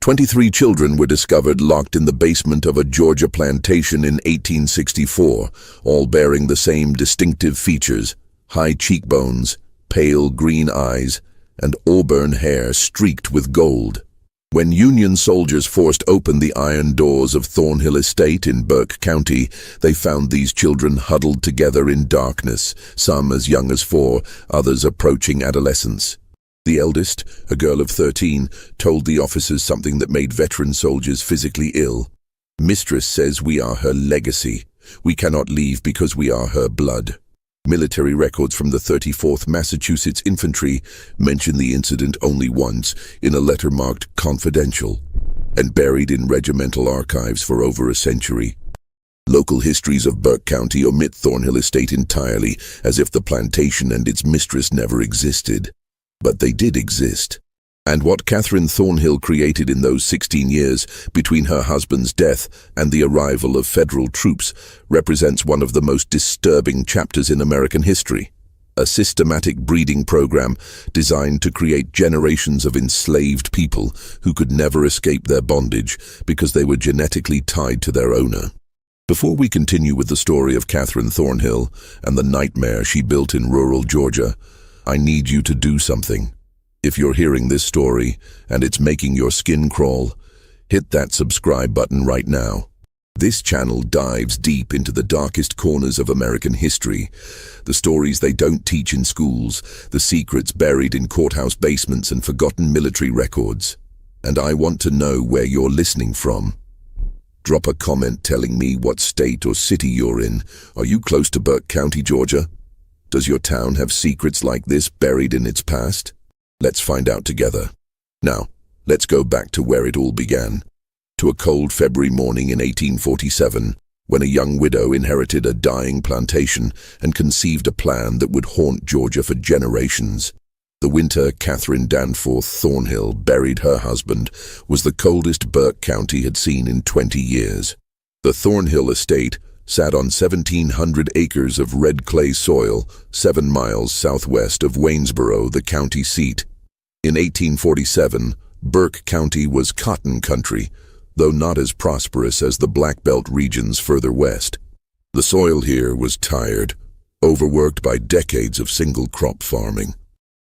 23 children were discovered locked in the basement of a Georgia plantation in 1864, all bearing the same distinctive features: high cheekbones, pale green eyes, and auburn hair streaked with gold. When Union soldiers forced open the iron doors of Thornhill Estate in Burke County, they found these children huddled together in darkness, some as young as 4, others approaching adolescence. The eldest, a girl of 13, told the officers something that made veteran soldiers physically ill. "Mistress says we are her legacy. We cannot leave because we are her blood." Military records from the 34th Massachusetts Infantry mention the incident only once in a letter marked "confidential" and buried in regimental archives for over a century. Local histories of Burke County omit Thornhill Estate entirely, as if the plantation and its mistress never existed. But they did exist. And what Catherine Thornhill created in those 16 years between her husband's death and the arrival of federal troops represents one of the most disturbing chapters in American history. A systematic breeding program designed to create generations of enslaved people who could never escape their bondage because they were genetically tied to their owner. Before we continue with the story of Catherine Thornhill and the nightmare she built in rural Georgia, I need you to do something. If you're hearing this story and it's making your skin crawl, hit that subscribe button right now. This channel dives deep into the darkest corners of American history, the stories they don't teach in schools, the secrets buried in courthouse basements and forgotten military records. And I want to know where you're listening from. Drop a comment telling me what state or city you're in. Are you close to Burke County, Georgia? Does your town have secrets like this buried in its past? Let's find out together. Now, let's go back to where it all began. To a cold February morning in 1847, when a young widow inherited a dying plantation and conceived a plan that would haunt Georgia for generations. The winter Catherine Danforth Thornhill buried her husband was the coldest Burke County had seen in 20 years. The Thornhill estate sat on 1,700 acres of red clay soil, 7 miles southwest of Waynesboro, the county seat. In 1847, Burke County was cotton country, though not as prosperous as the Black Belt regions further west. The soil here was tired, overworked by decades of single-crop farming.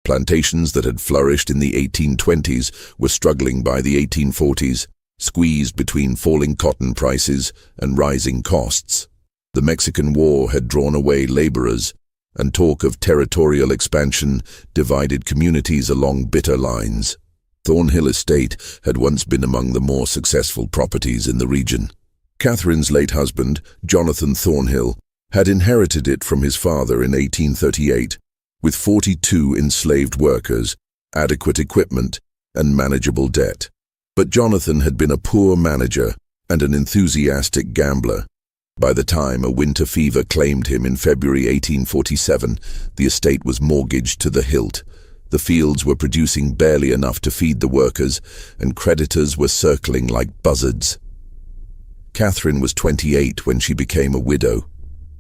Plantations that had flourished in the 1820s were struggling by the 1840s, squeezed between falling cotton prices and rising costs. The Mexican War had drawn away laborers, and talk of territorial expansion divided communities along bitter lines. Thornhill Estate had once been among the more successful properties in the region. Catherine's late husband, Jonathan Thornhill, had inherited it from his father in 1838, with 42 enslaved workers, adequate equipment, and manageable debt. But Jonathan had been a poor manager and an enthusiastic gambler. By the time a winter fever claimed him in February 1847, the estate was mortgaged to the hilt. The fields were producing barely enough to feed the workers, and creditors were circling like buzzards. Catherine was 28 when she became a widow.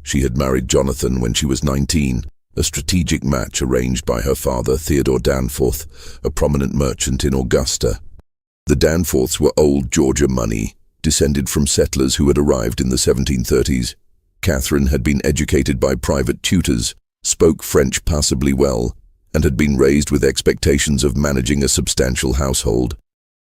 She had married Jonathan when she was 19, a strategic match arranged by her father, Theodore Danforth, a prominent merchant in Augusta. The Danforths were old Georgia money, descended from settlers who had arrived in the 1730s. Catherine had been educated by private tutors, spoke French passably well, and had been raised with expectations of managing a substantial household.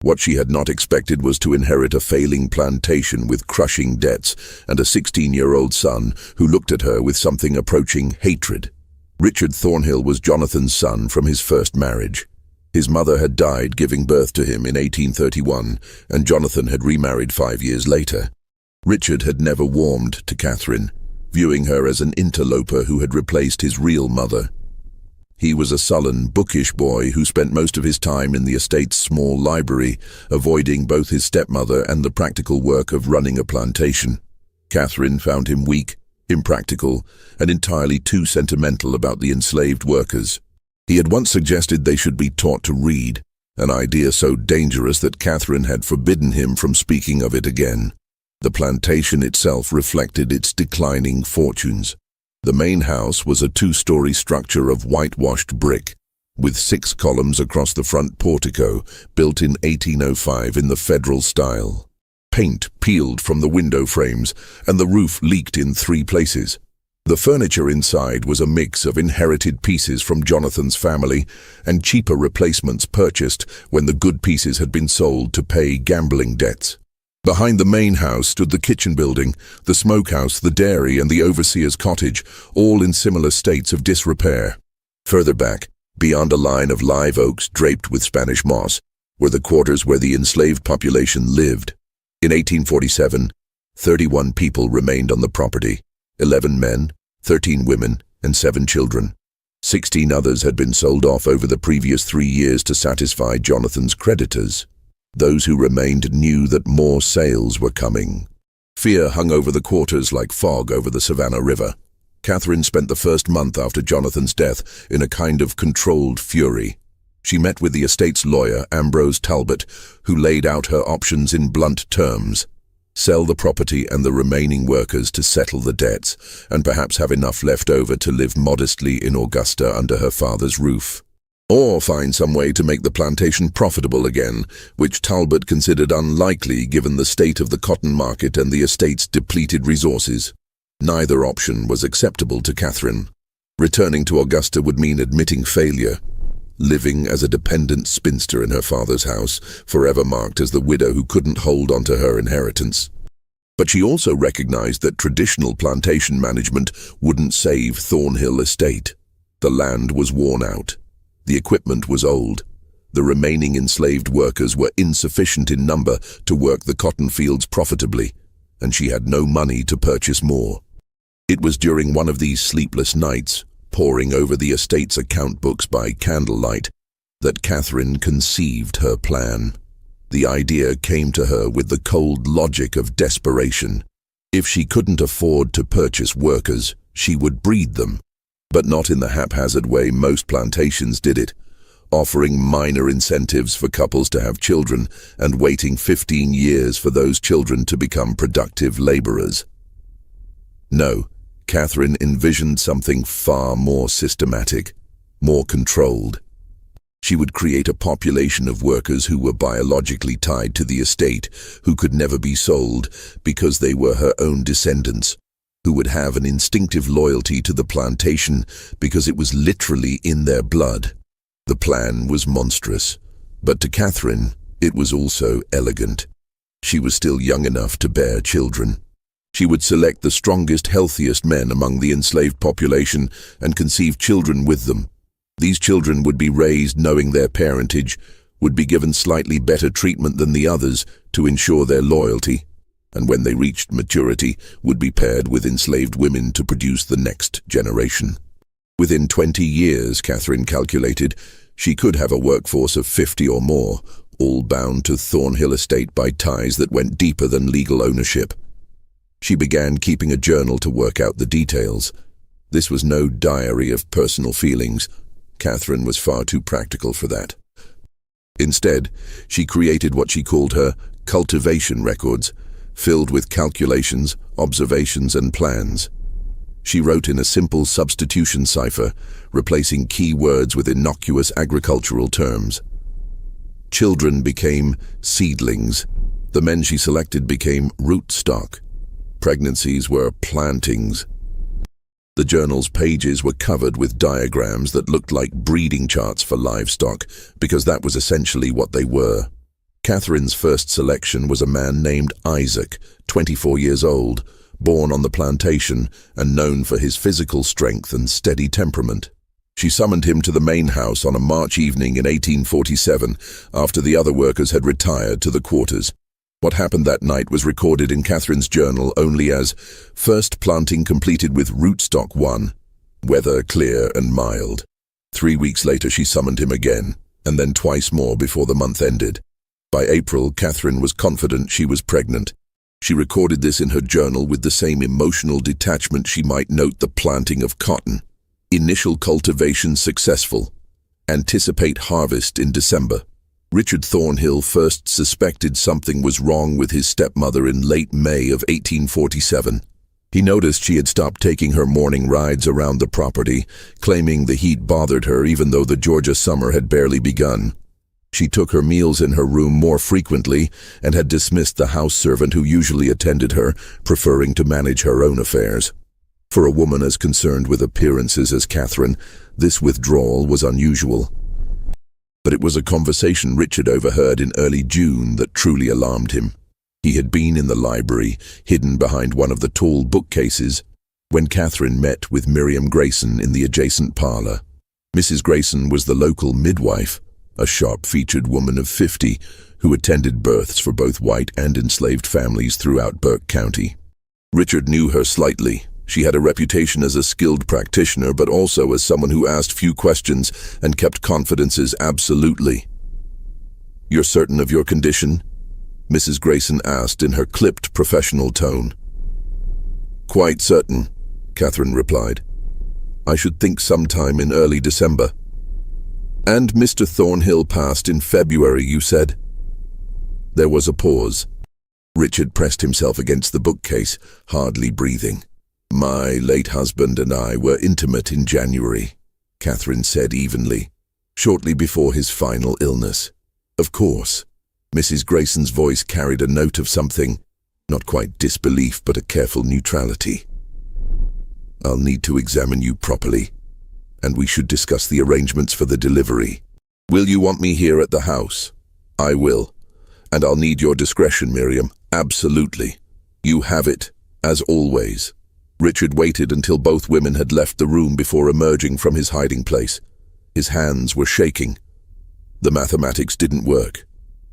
What she had not expected was to inherit a failing plantation with crushing debts and a 16-year-old son who looked at her with something approaching hatred. Richard Thornhill was Jonathan's son from his first marriage. His mother had died giving birth to him in 1831, and Jonathan had remarried 5 years later. Richard had never warmed to Catherine, viewing her as an interloper who had replaced his real mother. He was a sullen, bookish boy who spent most of his time in the estate's small library, avoiding both his stepmother and the practical work of running a plantation. Catherine found him weak, impractical, and entirely too sentimental about the enslaved workers. He had once suggested they should be taught to read, an idea so dangerous that Catherine had forbidden him from speaking of it again. The plantation itself reflected its declining fortunes. The main house was a 2-story structure of whitewashed brick, with 6 columns across the front portico, built in 1805 in the federal style. Paint peeled from the window frames, and the roof leaked in 3 places. The furniture inside was a mix of inherited pieces from Jonathan's family and cheaper replacements purchased when the good pieces had been sold to pay gambling debts. Behind the main house stood the kitchen building, the smokehouse, the dairy, and the overseer's cottage, all in similar states of disrepair. Further back, beyond a line of live oaks draped with Spanish moss, were the quarters where the enslaved population lived. In 1847, 31 people remained on the property, 11 men, 13 women, and 7 children. 16 others had been sold off over the previous 3 years to satisfy Jonathan's creditors. Those who remained knew that more sales were coming. Fear hung over the quarters like fog over the Savannah River. Catherine spent the first month after Jonathan's death in a kind of controlled fury. She met with the estate's lawyer, Ambrose Talbot, who laid out her options in blunt terms. Sell the property and the remaining workers to settle the debts, and perhaps have enough left over to live modestly in Augusta under her father's roof. Or find some way to make the plantation profitable again, which Talbot considered unlikely given the state of the cotton market and the estate's depleted resources. Neither option was acceptable to Catherine. Returning to Augusta would mean admitting failure. Living as a dependent spinster in her father's house, forever marked as the widow who couldn't hold on to her inheritance. But she also recognized that traditional plantation management wouldn't save Thornhill Estate. The land was worn out. The equipment was old. The remaining enslaved workers were insufficient in number to work the cotton fields profitably, and she had no money to purchase more. It was during one of these sleepless nights, poring over the estate's account books by candlelight, that Catherine conceived her plan. The idea came to her with the cold logic of desperation. If she couldn't afford to purchase workers, she would breed them, but not in the haphazard way most plantations did it, offering minor incentives for couples to have children and waiting 15 years for those children to become productive laborers. No, Catherine envisioned something far more systematic, more controlled. She would create a population of workers who were biologically tied to the estate, who could never be sold because they were her own descendants, who would have an instinctive loyalty to the plantation because it was literally in their blood. The plan was monstrous, but to Catherine, it was also elegant. She was still young enough to bear children. She would select the strongest, healthiest men among the enslaved population and conceive children with them. These children would be raised knowing their parentage, would be given slightly better treatment than the others to ensure their loyalty, and when they reached maturity, would be paired with enslaved women to produce the next generation. Within 20 years, Catherine calculated, she could have a workforce of 50 or more, all bound to Thornhill Estate by ties that went deeper than legal ownership. She began keeping a journal to work out the details. This was no diary of personal feelings. Catherine was far too practical for that. Instead, she created what she called her cultivation records, filled with calculations, observations, and plans. She wrote in a simple substitution cipher, replacing key words with innocuous agricultural terms. Children became seedlings. The men she selected became rootstock. Pregnancies were plantings. The journal's pages were covered with diagrams that looked like breeding charts for livestock, because that was essentially what they were. Catherine's first selection was a man named Isaac, 24 years old, born on the plantation and known for his physical strength and steady temperament. She summoned him to the main house on a March evening in 1847, after the other workers had retired to the quarters. What happened that night was recorded in Catherine's journal only as first planting completed with rootstock 1, weather clear and mild. 3 weeks later she summoned him again, and then twice more before the month ended. By April, Catherine was confident she was pregnant. She recorded this in her journal with the same emotional detachment she might note the planting of cotton. Initial cultivation successful. Anticipate harvest in December. Richard Thornhill first suspected something was wrong with his stepmother in late May of 1847. He noticed she had stopped taking her morning rides around the property, claiming the heat bothered her even though the Georgia summer had barely begun. She took her meals in her room more frequently and had dismissed the house servant who usually attended her, preferring to manage her own affairs. For a woman as concerned with appearances as Catherine, this withdrawal was unusual. But it was a conversation Richard overheard in early June that truly alarmed him. He had been in the library, hidden behind one of the tall bookcases, when Catherine met with Miriam Grayson in the adjacent parlor. Mrs. Grayson was the local midwife, a sharp-featured woman of 50 who attended births for both white and enslaved families throughout Burke County. Richard knew her slightly. She had a reputation as a skilled practitioner, but also as someone who asked few questions and kept confidences absolutely. "You're certain of your condition?" Mrs. Grayson asked in her clipped professional tone. "Quite certain," Catherine replied. "I should think sometime in early December." "And Mr. Thornhill passed in February, you said?" There was a pause. Richard pressed himself against the bookcase, hardly breathing. "My late husband and I were intimate in January," Catherine said evenly, "shortly before his final illness." "Of course." Mrs. Grayson's voice carried a note of something, not quite disbelief, but a careful neutrality. "I'll need to examine you properly, and we should discuss the arrangements for the delivery. Will you want me here at the house?" "I will. And I'll need your discretion, Miriam. Absolutely. You have it, as always." Richard waited until both women had left the room before emerging from his hiding place. His hands were shaking. The mathematics didn't work.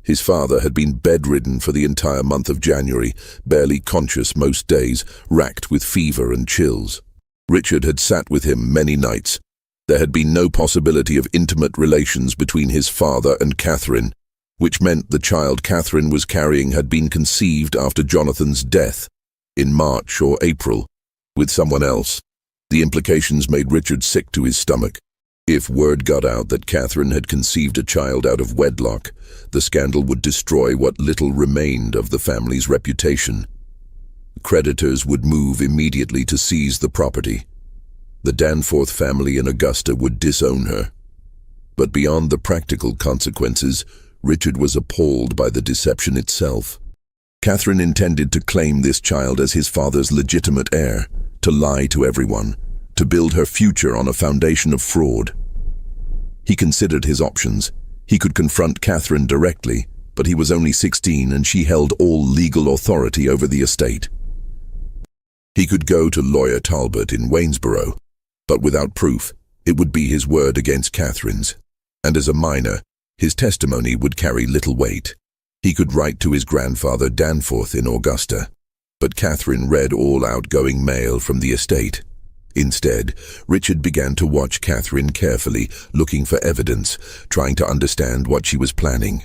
His father had been bedridden for the entire month of January, barely conscious most days, racked with fever and chills. Richard had sat with him many nights. There had been no possibility of intimate relations between his father and Catherine, which meant the child Catherine was carrying had been conceived after Jonathan's death, in March or April, with someone else. The implications made Richard sick to his stomach. If word got out that Catherine had conceived a child out of wedlock, the scandal would destroy what little remained of the family's reputation. Creditors would move immediately to seize the property. The Danforth family in Augusta would disown her. But beyond the practical consequences, Richard was appalled by the deception itself. Catherine intended to claim this child as his father's legitimate heir, to lie to everyone, to build her future on a foundation of fraud. He considered his options. He could confront Catherine directly, but he was only 16 and she held all legal authority over the estate. He could go to lawyer Talbot in Waynesboro, but without proof, it would be his word against Catherine's. And as a minor, his testimony would carry little weight. He could write to his grandfather Danforth in Augusta, but Catherine read all outgoing mail from the estate. Instead, Richard began to watch Catherine carefully, looking for evidence, trying to understand what she was planning.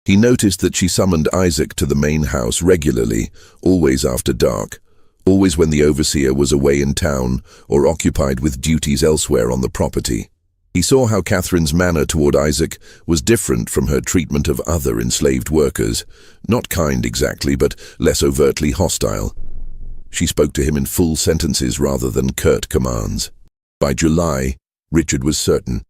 He noticed that she summoned Isaac to the main house regularly, always after dark, always when the overseer was away in town or occupied with duties elsewhere on the property. He saw how Catherine's manner toward Isaac was different from her treatment of other enslaved workers, not kind exactly, but less overtly hostile. She spoke to him in full sentences rather than curt commands. By July, Richard was certain.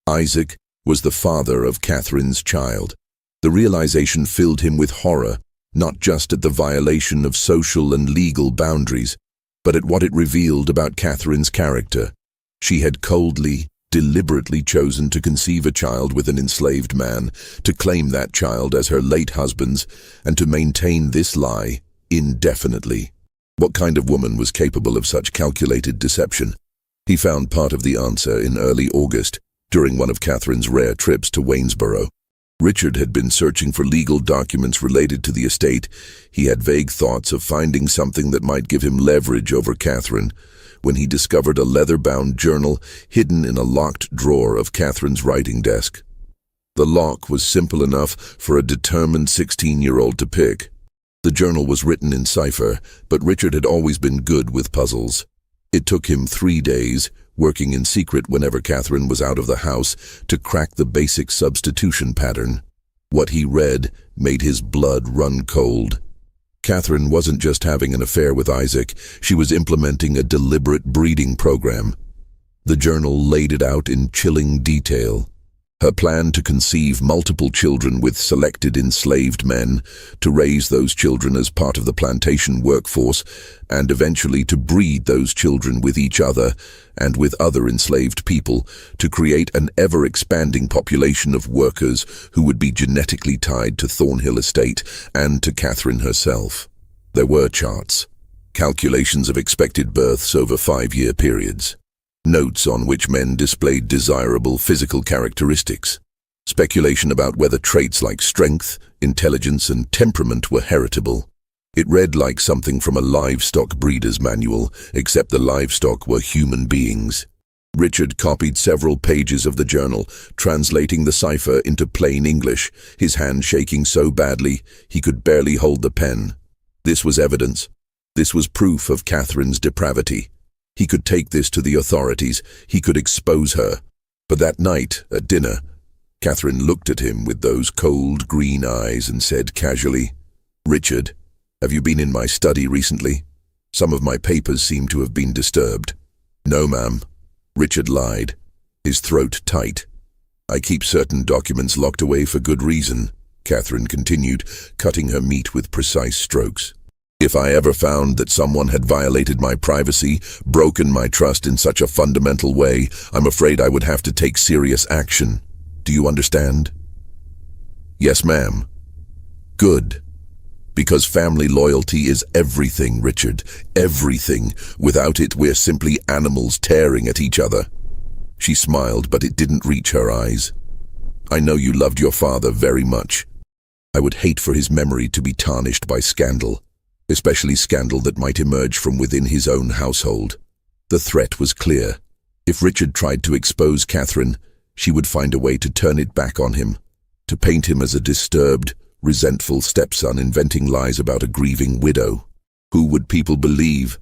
Isaac was the father of Catherine's child. The realization filled him with horror, not just at the violation of social and legal boundaries, but at what it revealed about Catherine's character. She had coldly, deliberately chosen to conceive a child with an enslaved man, to claim that child as her late husband's, and to maintain this lie indefinitely. What kind of woman was capable of such calculated deception? He found part of the answer in early August, during one of Catherine's rare trips to Waynesboro. Richard had been searching for legal documents related to the estate. He had vague thoughts of finding something that might give him leverage over Catherine, when he discovered a leather-bound journal hidden in a locked drawer of Catherine's writing desk. The lock was simple enough for a determined 16-year-old to pick. The journal was written in cipher, but Richard had always been good with puzzles. It took him 3 days, working in secret whenever Catherine was out of the house, to crack the basic substitution pattern. What he read made his blood run cold. Catherine wasn't just having an affair with Isaac, she was implementing a deliberate breeding program. The journal laid it out in chilling detail. Her plan to conceive multiple children with selected enslaved men, to raise those children as part of the plantation workforce, and eventually to breed those children with each other and with other enslaved people, to create an ever-expanding population of workers who would be genetically tied to Thornhill Estate and to Catherine herself. There were charts, calculations of expected births over 5-year periods, notes on which men displayed desirable physical characteristics, speculation about whether traits like strength, intelligence, and temperament were heritable. It read like something from a livestock breeder's manual, except the livestock were human beings. Richard copied several pages of the journal, translating the cipher into plain English, his hand shaking so badly he could barely hold the pen. This was evidence. This was proof of Catherine's depravity. He could take this to the authorities. He could expose her. But that night, at dinner, Catherine looked at him with those cold green eyes and said casually, "Richard, have you been in my study recently? Some of my papers seem to have been disturbed." "No, ma'am." Richard lied, his throat tight. "I keep certain documents locked away for good reason," Catherine continued, cutting her meat with precise strokes. "If I ever found that someone had violated my privacy, broken my trust in such a fundamental way, I'm afraid I would have to take serious action. Do you understand?" "Yes, ma'am." "Good. Because family loyalty is everything, Richard. Everything. Without it, we're simply animals tearing at each other." She smiled, but it didn't reach her eyes. "I know you loved your father very much. I would hate for his memory to be tarnished by scandal. Especially scandal that might emerge from within his own household." The threat was clear. If Richard tried to expose Catherine, she would find a way to turn it back on him, to paint him as a disturbed, resentful stepson inventing lies about a grieving widow. Who would people believe?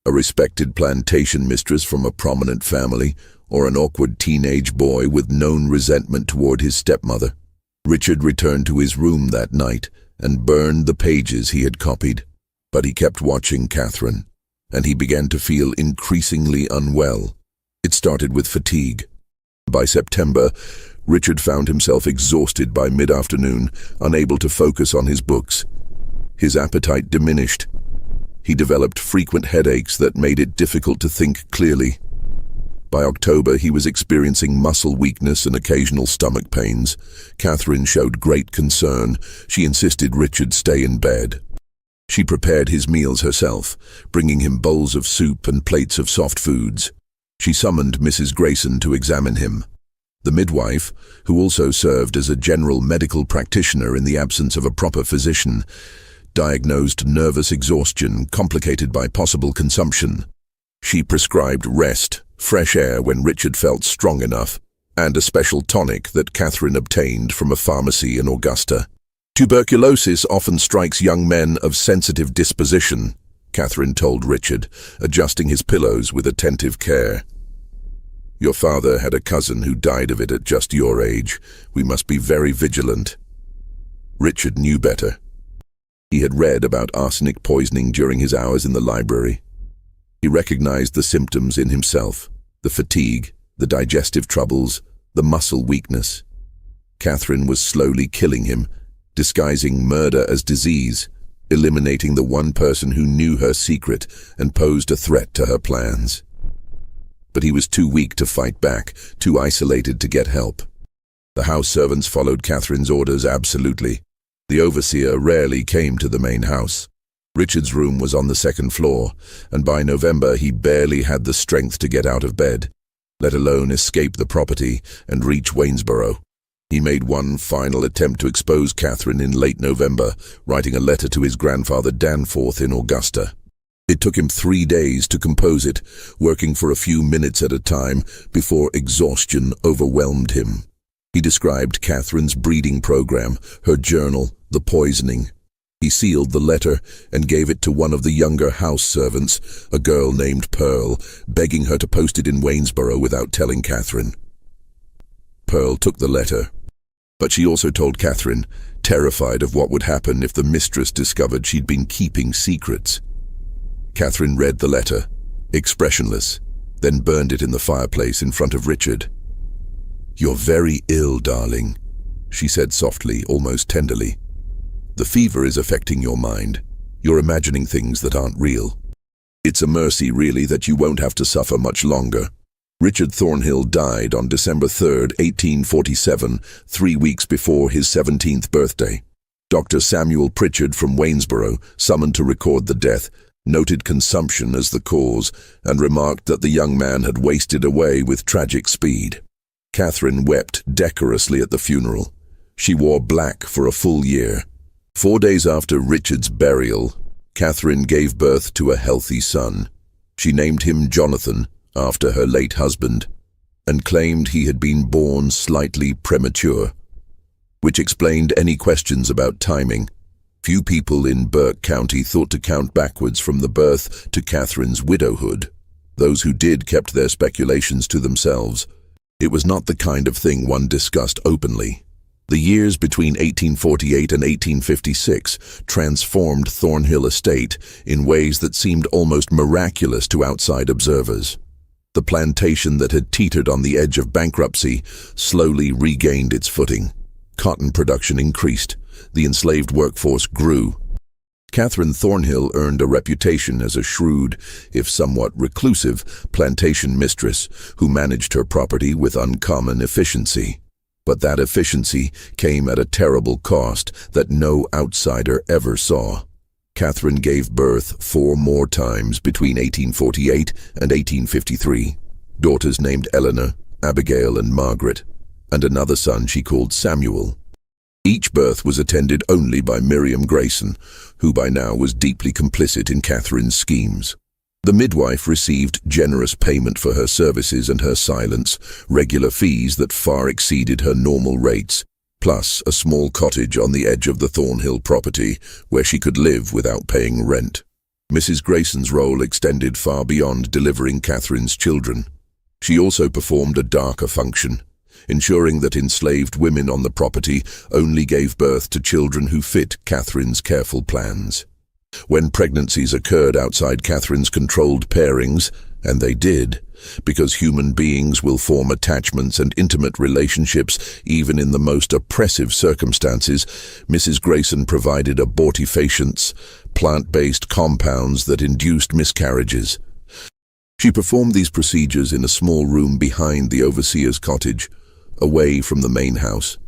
A respected plantation mistress from a prominent family, or an awkward teenage boy with known resentment toward his stepmother? Richard returned to his room that night and burned the pages he had copied. But he kept watching Catherine, and he began to feel increasingly unwell. It started with fatigue. By September, Richard found himself exhausted by mid-afternoon, unable to focus on his books. His appetite diminished. He developed frequent headaches that made it difficult to think clearly. By October, he was experiencing muscle weakness and occasional stomach pains. Catherine showed great concern. She insisted Richard stay in bed. She prepared his meals herself, bringing him bowls of soup and plates of soft foods. She summoned Mrs. Grayson to examine him. The midwife, who also served as a general medical practitioner in the absence of a proper physician, diagnosed nervous exhaustion complicated by possible consumption. She prescribed rest, fresh air when Richard felt strong enough, and a special tonic that Catherine obtained from a pharmacy in Augusta. "Tuberculosis often strikes young men of sensitive disposition," Catherine told Richard, adjusting his pillows with attentive care. "Your father had a cousin who died of it at just your age. We must be very vigilant." Richard knew better. He had read about arsenic poisoning during his hours in the library. He recognized the symptoms in himself, the fatigue, the digestive troubles, the muscle weakness. Catherine was slowly killing him, disguising murder as disease, eliminating the one person who knew her secret and posed a threat to her plans. But he was too weak to fight back, too isolated to get help. The house servants followed Catherine's orders absolutely. The overseer rarely came to the main house. Richard's room was on the second floor, and by November he barely had the strength to get out of bed, let alone escape the property and reach Waynesboro. He made one final attempt to expose Catherine in late November, writing a letter to his grandfather Danforth in Augusta. It took him 3 days to compose it, working for a few minutes at a time before exhaustion overwhelmed him. He described Catherine's breeding program, her journal, the poisoning. He sealed the letter and gave it to one of the younger house servants, a girl named Pearl, begging her to post it in Waynesboro without telling Catherine. Pearl took the letter, But she also told Catherine, terrified of what would happen if the mistress discovered she'd been keeping secrets. Catherine read the letter, expressionless, then burned it in the fireplace in front of Richard. "You're very ill, darling," she said softly, almost tenderly. "The fever is affecting your mind. You're imagining things that aren't real. It's a mercy, really, that you won't have to suffer much longer." Richard Thornhill died on December 3, 1847, 3 weeks before his 17th birthday. Dr. Samuel Pritchard from Waynesboro, summoned to record the death, noted consumption as the cause and remarked that the young man had wasted away with tragic speed. Catherine wept decorously at the funeral. She wore black for a full year. 4 days after Richard's burial, Catherine gave birth to a healthy son. She named him Jonathan, after her late husband, and claimed he had been born slightly premature, which explained any questions about timing. Few people in Burke County thought to count backwards from the birth to Catherine's widowhood. Those who did kept their speculations to themselves. It was not the kind of thing one discussed openly. The years between 1848 and 1856 transformed Thornhill Estate in ways that seemed almost miraculous to outside observers. The plantation that had teetered on the edge of bankruptcy slowly regained its footing. Cotton production increased. The enslaved workforce grew. Catherine Thornhill earned a reputation as a shrewd, if somewhat reclusive, plantation mistress who managed her property with uncommon efficiency. But that efficiency came at a terrible cost that no outsider ever saw. Catherine gave birth 4 more times between 1848 and 1853, daughters named Eleanor, Abigail, and Margaret, and another son she called Samuel. Each birth was attended only by Miriam Grayson, who by now was deeply complicit in Catherine's schemes. The midwife received generous payment for her services and her silence, regular fees that far exceeded her normal rates, plus a small cottage on the edge of the Thornhill property where she could live without paying rent. Mrs. Grayson's role extended far beyond delivering Catherine's children. She also performed a darker function, ensuring that enslaved women on the property only gave birth to children who fit Catherine's careful plans. When pregnancies occurred outside Catherine's controlled pairings, and they did, because human beings will form attachments and intimate relationships even in the most oppressive circumstances, Mrs. Grayson provided abortifacients, plant-based compounds that induced miscarriages. She performed these procedures in a small room behind the overseer's cottage, away from the main house,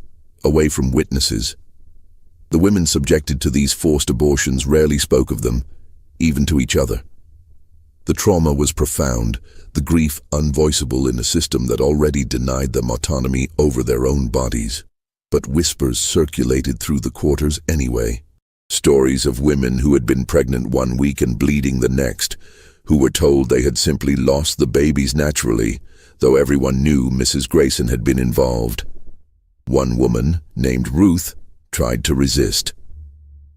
away from witnesses. The women subjected to these forced abortions rarely spoke of them, even to each other. The trauma was profound, the grief unvoiceable in a system that already denied them autonomy over their own bodies. But whispers circulated through the quarters anyway. Stories of women who had been pregnant 1 week and bleeding the next, who were told they had simply lost the babies naturally, though everyone knew Mrs. Grayson had been involved. One woman, named Ruth, tried to resist.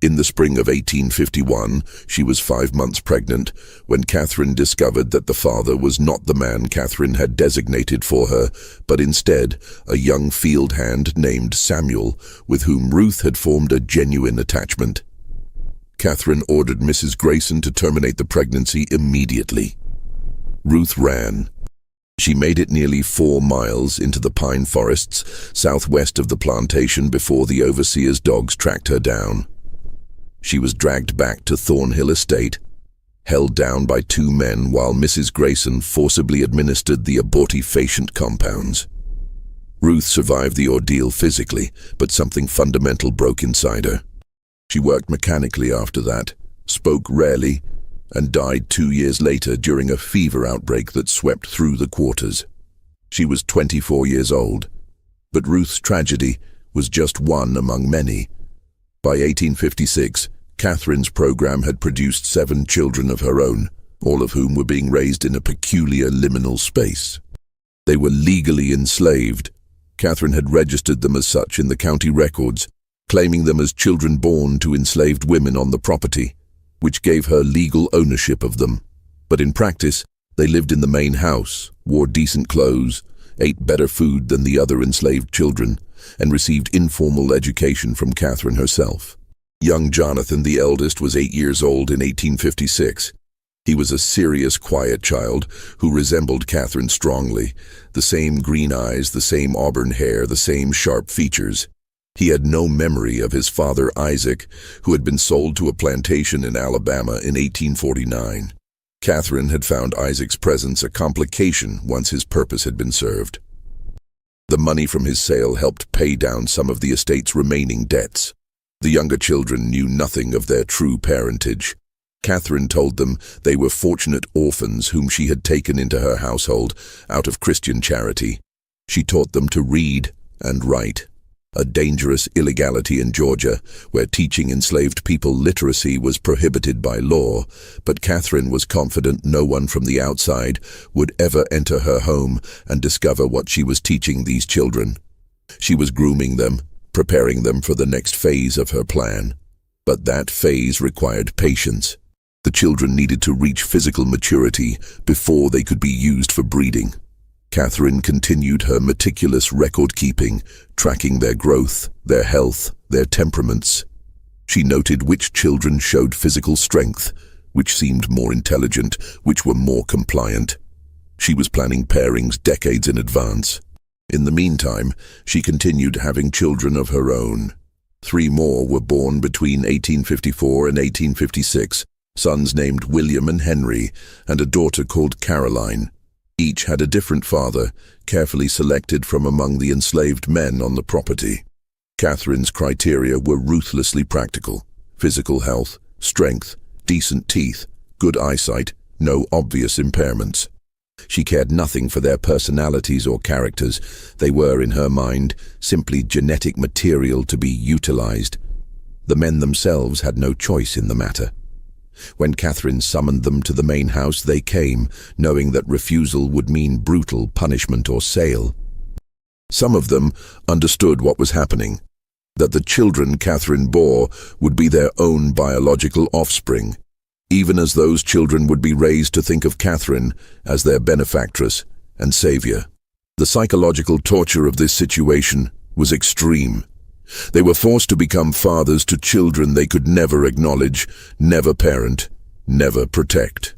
In the spring of 1851, she was 5 months pregnant when Catherine discovered that the father was not the man Catherine had designated for her, but instead a young field hand named Samuel, with whom Ruth had formed a genuine attachment. Catherine ordered Mrs. Grayson to terminate the pregnancy immediately. Ruth ran. She made it nearly 4 miles into the pine forests southwest of the plantation before the overseer's dogs tracked her down. She was dragged back to Thornhill Estate, held down by 2 men while Mrs. Grayson forcibly administered the abortifacient compounds. Ruth survived the ordeal physically, but something fundamental broke inside her. She worked mechanically after that, spoke rarely, and died 2 years later during a fever outbreak that swept through the quarters. She was 24 years old, but Ruth's tragedy was just one among many. By 1856, Catherine's program had produced 7 children of her own, all of whom were being raised in a peculiar liminal space. They were legally enslaved. Catherine had registered them as such in the county records, claiming them as children born to enslaved women on the property, which gave her legal ownership of them. But in practice, they lived in the main house, wore decent clothes, ate better food than the other enslaved children, and received informal education from Catherine herself. Young Jonathan, the eldest, was 8 years old in 1856. He was a serious, quiet child who resembled Catherine strongly. The same green eyes, the same auburn hair, the same sharp features. He had no memory of his father Isaac, who had been sold to a plantation in Alabama in 1849. Catherine had found Isaac's presence a complication once his purpose had been served. The money from his sale helped pay down some of the estate's remaining debts. The younger children knew nothing of their true parentage. Catherine told them they were fortunate orphans whom she had taken into her household out of Christian charity. She taught them to read and write, a dangerous illegality in Georgia, where teaching enslaved people literacy was prohibited by law, but Catherine was confident no one from the outside would ever enter her home and discover what she was teaching these children. She was grooming them, preparing them for the next phase of her plan. But that phase required patience. The children needed to reach physical maturity before they could be used for breeding. Catherine continued her meticulous record-keeping, tracking their growth, their health, their temperaments. She noted which children showed physical strength, which seemed more intelligent, which were more compliant. She was planning pairings decades in advance. In the meantime, she continued having children of her own. 3 more were born between 1854 and 1856, sons named William and Henry, and a daughter called Caroline. Each had a different father, carefully selected from among the enslaved men on the property. Catherine's criteria were ruthlessly practical: physical health, strength, decent teeth, good eyesight, no obvious impairments. She cared nothing for their personalities or characters. They were, in her mind, simply genetic material to be utilized. The men themselves had no choice in the matter. When Catherine summoned them to the main house, they came, knowing that refusal would mean brutal punishment or sale. Some of them understood what was happening, that the children Catherine bore would be their own biological offspring, even as those children would be raised to think of Catherine as their benefactress and savior. The psychological torture of this situation was extreme. They were forced to become fathers to children they could never acknowledge, never parent, never protect.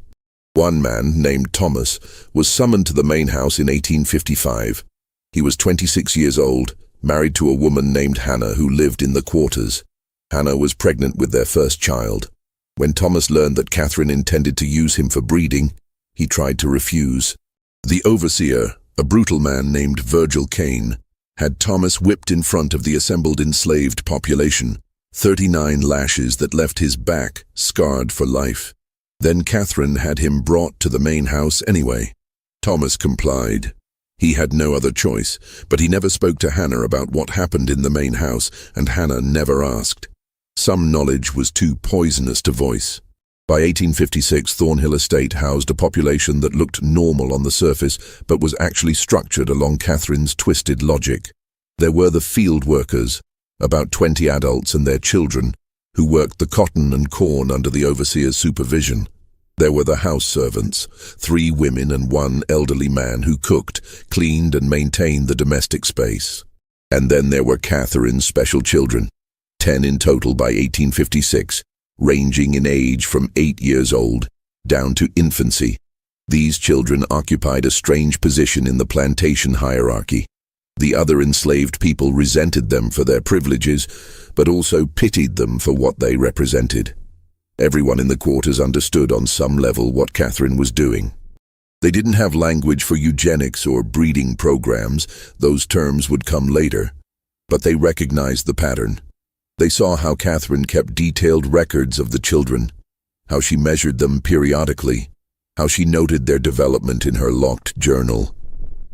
One man, named Thomas, was summoned to the main house in 1855. He was 26 years old, married to a woman named Hannah who lived in the quarters. Hannah was pregnant with their first child. When Thomas learned that Catherine intended to use him for breeding, he tried to refuse. The overseer, a brutal man named Virgil Kane, had Thomas whipped in front of the assembled enslaved population, 39 lashes that left his back scarred for life. Then Catherine had him brought to the main house anyway. Thomas complied. He had no other choice, but he never spoke to Hannah about what happened in the main house, and Hannah never asked. Some knowledge was too poisonous to voice. By 1856, Thornhill Estate housed a population that looked normal on the surface, but was actually structured along Catherine's twisted logic. There were the field workers, about 20 adults and their children, who worked the cotton and corn under the overseer's supervision. There were the house servants, 3 women and 1 elderly man who cooked, cleaned and maintained the domestic space. And then there were Catherine's special children, 10 in total by 1856, ranging in age from 8 years old down to infancy. These children occupied a strange position in the plantation hierarchy. The other enslaved people resented them for their privileges, but also pitied them for what they represented. Everyone in the quarters understood on some level what Catherine was doing. They didn't have language for eugenics or breeding programs; those terms would come later. But they recognized the pattern. They saw how Catherine kept detailed records of the children, how she measured them periodically, how she noted their development in her locked journal.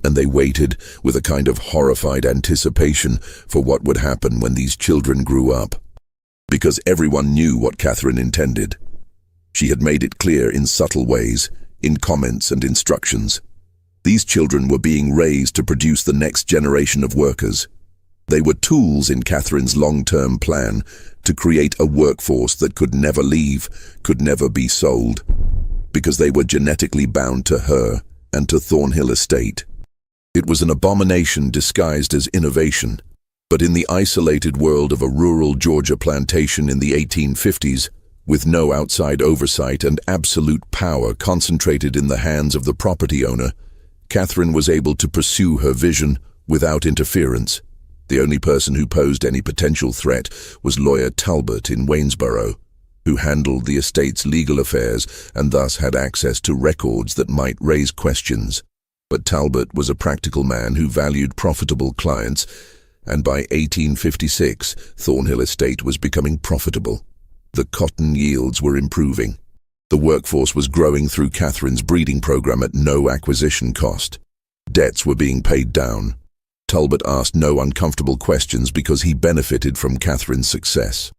And they waited with a kind of horrified anticipation for what would happen when these children grew up. Because everyone knew what Catherine intended. She had made it clear in subtle ways, in comments and instructions. These children were being raised to produce the next generation of workers. They were tools in Catherine's long-term plan to create a workforce that could never leave, could never be sold, because they were genetically bound to her and to Thornhill Estate. It was an abomination disguised as innovation. But in the isolated world of a rural Georgia plantation in the 1850s, with no outside oversight and absolute power concentrated in the hands of the property owner, Catherine was able to pursue her vision without interference. The only person who posed any potential threat was lawyer Talbot in Waynesboro, who handled the estate's legal affairs and thus had access to records that might raise questions. But Talbot was a practical man who valued profitable clients, and by 1856, Thornhill Estate was becoming profitable. The cotton yields were improving. The workforce was growing through Catherine's breeding program at no acquisition cost. Debts were being paid down. Talbot asked no uncomfortable questions because he benefited from Catherine's success.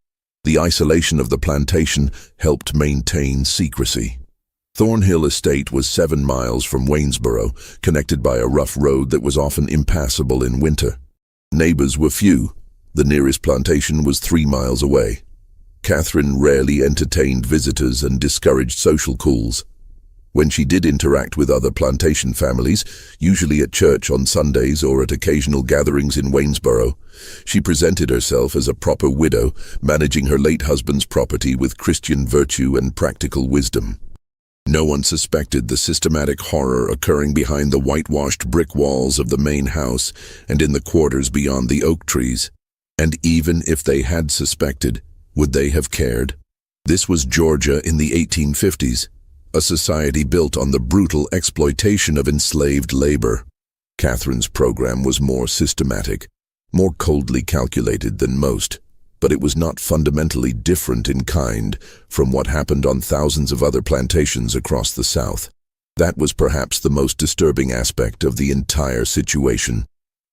The isolation of the plantation helped maintain secrecy. Thornhill Estate was 7 miles from Waynesboro, connected by a rough road that was often impassable in winter. Neighbors were few. The nearest plantation was 3 miles away. Catherine rarely entertained visitors and discouraged social calls. When she did interact with other plantation families, usually at church on Sundays or at occasional gatherings in Waynesboro, she presented herself as a proper widow, managing her late husband's property with Christian virtue and practical wisdom. No one suspected the systematic horror occurring behind the whitewashed brick walls of the main house and in the quarters beyond the oak trees. And even if they had suspected, would they have cared? This was Georgia in the 1850s, a society built on the brutal exploitation of enslaved labor. Catherine's program was more systematic, more coldly calculated than most, but it was not fundamentally different in kind from what happened on thousands of other plantations across the South. That was perhaps the most disturbing aspect of the entire situation.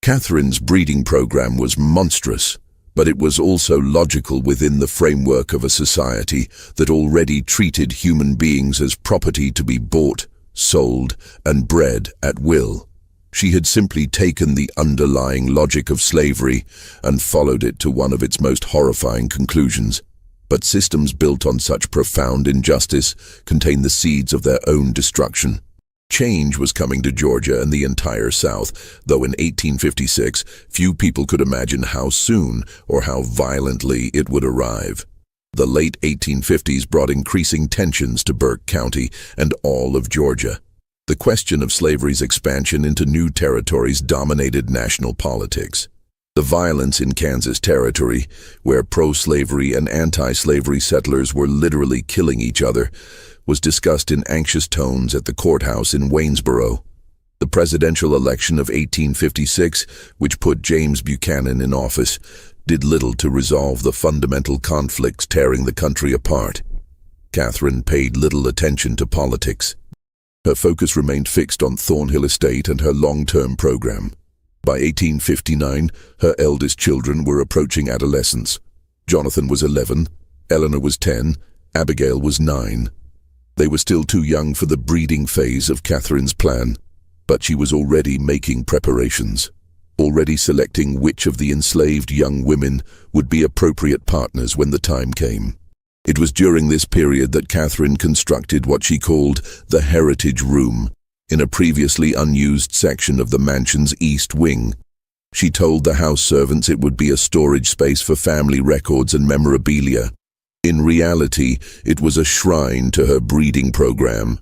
Catherine's breeding program was monstrous, but it was also logical within the framework of a society that already treated human beings as property to be bought, sold, and bred at will. She had simply taken the underlying logic of slavery and followed it to one of its most horrifying conclusions. But systems built on such profound injustice contain the seeds of their own destruction. Change was coming to Georgia and the entire South, though in 1856 few people could imagine how soon or how violently it would arrive. The late 1850s brought increasing tensions to Burke County and all of Georgia. The question of slavery's expansion into new territories dominated national politics. The violence in Kansas Territory, where pro-slavery and anti-slavery settlers were literally killing each other, was discussed in anxious tones at the courthouse in Waynesboro. The presidential election of 1856, which put James Buchanan in office, did little to resolve the fundamental conflicts tearing the country apart. Catherine paid little attention to politics. Her focus remained fixed on Thornhill Estate and her long-term program. By 1859, her eldest children were approaching adolescence. Jonathan was 11, Eleanor was 10, Abigail was 9. They were still too young for the breeding phase of Catherine's plan, but she was already making preparations, already selecting which of the enslaved young women would be appropriate partners when the time came. It was during this period that Catherine constructed what she called the Heritage Room, in a previously unused section of the mansion's east wing. She told the house servants it would be a storage space for family records and memorabilia. In reality, it was a shrine to her breeding program.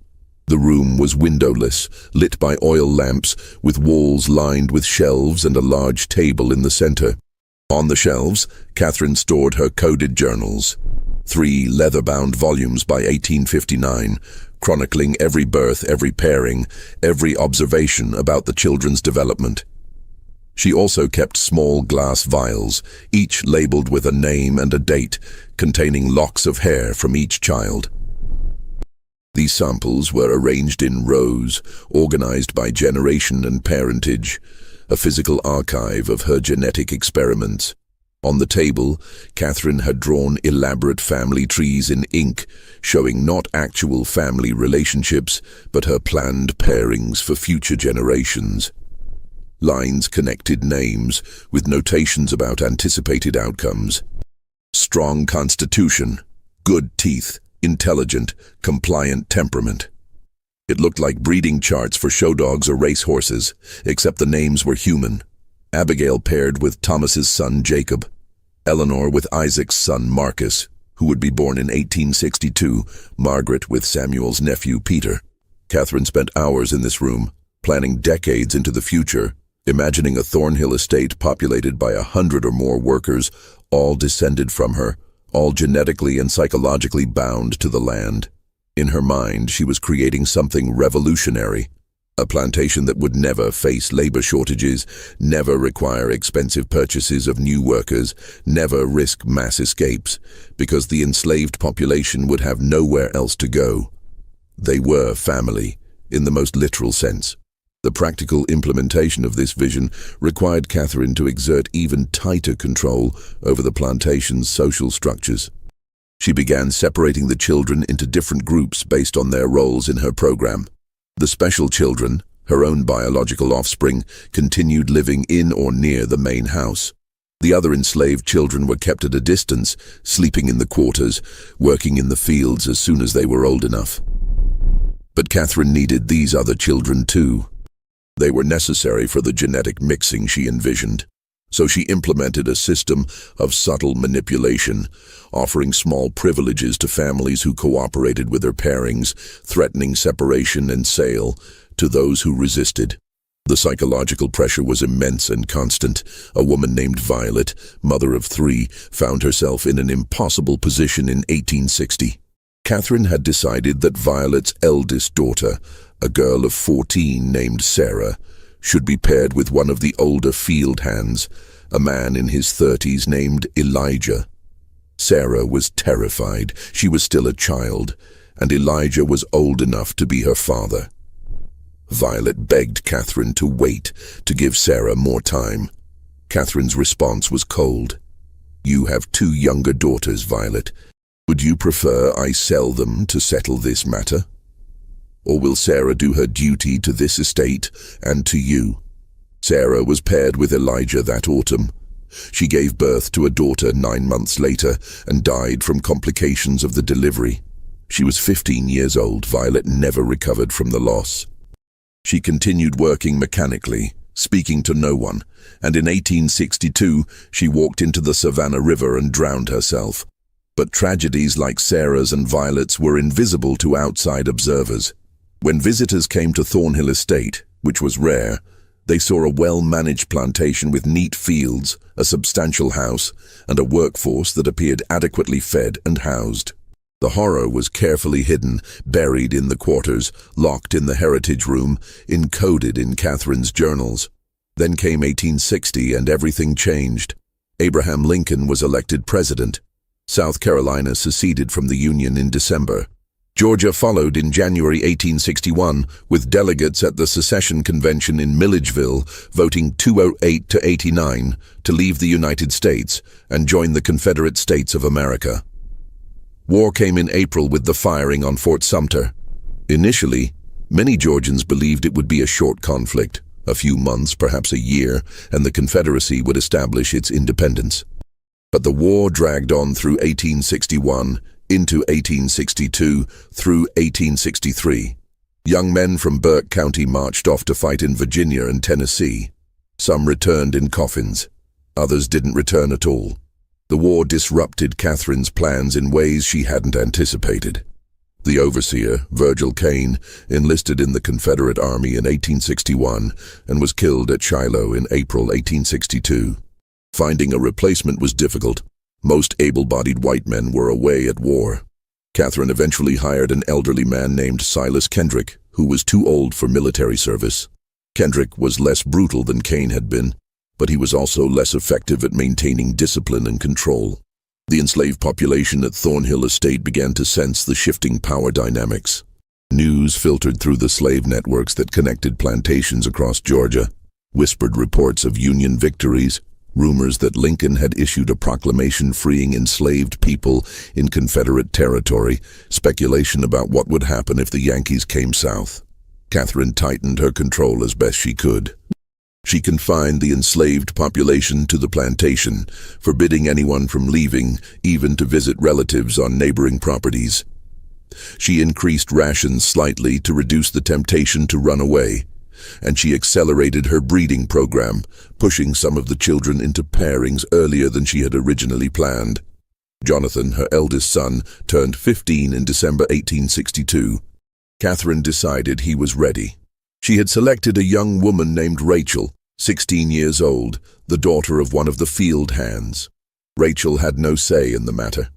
The room was windowless, lit by oil lamps, with walls lined with shelves and a large table in the center. On the shelves, Catherine stored her coded journals, 3 leather-bound volumes by 1859, chronicling every birth, every pairing, every observation about the children's development. She also kept small glass vials, each labeled with a name and a date, containing locks of hair from each child. These samples were arranged in rows, organized by generation and parentage, a physical archive of her genetic experiments. On the table, Catherine had drawn elaborate family trees in ink, showing not actual family relationships, but her planned pairings for future generations. Lines connected names, with notations about anticipated outcomes. Strong constitution, good teeth, intelligent, compliant temperament. It looked like breeding charts for show dogs or race horses, except the names were human. Abigail paired with Thomas's son Jacob, Eleanor with Isaac's son Marcus, who would be born in 1862, Margaret with Samuel's nephew Peter. Catherine spent hours in this room, planning decades into the future, imagining a Thornhill estate populated by 100 or more workers, all descended from her, all genetically and psychologically bound to the land. In her mind, she was creating something revolutionary, a plantation that would never face labor shortages, never require expensive purchases of new workers, never risk mass escapes, because the enslaved population would have nowhere else to go. They were family, in the most literal sense. The practical implementation of this vision required Catherine to exert even tighter control over the plantation's social structures. She began separating the children into different groups based on their roles in her program. The special children, her own biological offspring, continued living in or near the main house. The other enslaved children were kept at a distance, sleeping in the quarters, working in the fields as soon as they were old enough. But Catherine needed these other children too. They were necessary for the genetic mixing she envisioned. So she implemented a system of subtle manipulation, offering small privileges to families who cooperated with their pairings, threatening separation and sale to those who resisted. The psychological pressure was immense and constant. A woman named Violet, mother of 3, found herself in an impossible position in 1860. Catherine had decided that Violet's eldest daughter, a girl of 14 named Sarah, should be paired with one of the older field hands, a man in his 30s named Elijah. Sarah was terrified. She was still a child, and Elijah was old enough to be her father. Violet begged Catherine to wait, to give Sarah more time. Catherine's response was cold. "You have 2 younger daughters, Violet. Would you prefer I sell them to settle this matter? Or will Sarah do her duty to this estate and to you?" Sarah was paired with Elijah that autumn. She gave birth to a daughter 9 months later and died from complications of the delivery. She was 15 years old. Violet never recovered from the loss. She continued working mechanically, speaking to no one, and in 1862 she walked into the Savannah River and drowned herself. But tragedies like Sarah's and Violet's were invisible to outside observers. When visitors came to Thornhill Estate, which was rare, they saw a well-managed plantation with neat fields, a substantial house, and a workforce that appeared adequately fed and housed. The horror was carefully hidden, buried in the quarters, locked in the heritage room, encoded in Catherine's journals. Then came 1860 and everything changed. Abraham Lincoln was elected president. South Carolina seceded from the Union in December. Georgia followed in January 1861, with delegates at the secession convention in Milledgeville voting 208 to 89 to leave the United States and join the Confederate States of America. War came in April with the firing on Fort Sumter. Initially, many Georgians believed it would be a short conflict, a few months, perhaps a year, and the Confederacy would establish its independence. But the war dragged on through 1861, into 1862, through 1863. Young men from Burke County marched off to fight in Virginia and Tennessee. Some returned in coffins. Others didn't return at all. The war disrupted Catherine's plans in ways she hadn't anticipated. The overseer, Virgil Kane, enlisted in the Confederate Army in 1861 and was killed at Shiloh in April 1862. Finding a replacement was difficult. Most able-bodied white men were away at war. Catherine eventually hired an elderly man named Silas Kendrick, who was too old for military service. Kendrick was less brutal than Kane had been, but he was also less effective at maintaining discipline and control. The enslaved population at Thornhill Estate began to sense the shifting power dynamics. News filtered through the slave networks that connected plantations across Georgia, whispered reports of Union victories, rumors that Lincoln had issued a proclamation freeing enslaved people in Confederate territory, speculation about what would happen if the Yankees came south. Catherine tightened her control as best she could. She confined the enslaved population to the plantation, forbidding anyone from leaving, even to visit relatives on neighboring properties. She increased rations slightly to reduce the temptation to run away. and she accelerated her breeding program, pushing some of the children into pairings earlier than she had originally planned. Jonathan, her eldest son, turned 15 in December 1862. Catherine decided he was ready. She had selected a young woman named Rachel, 16 years old, the daughter of one of the field hands. Rachel had no say in the matter.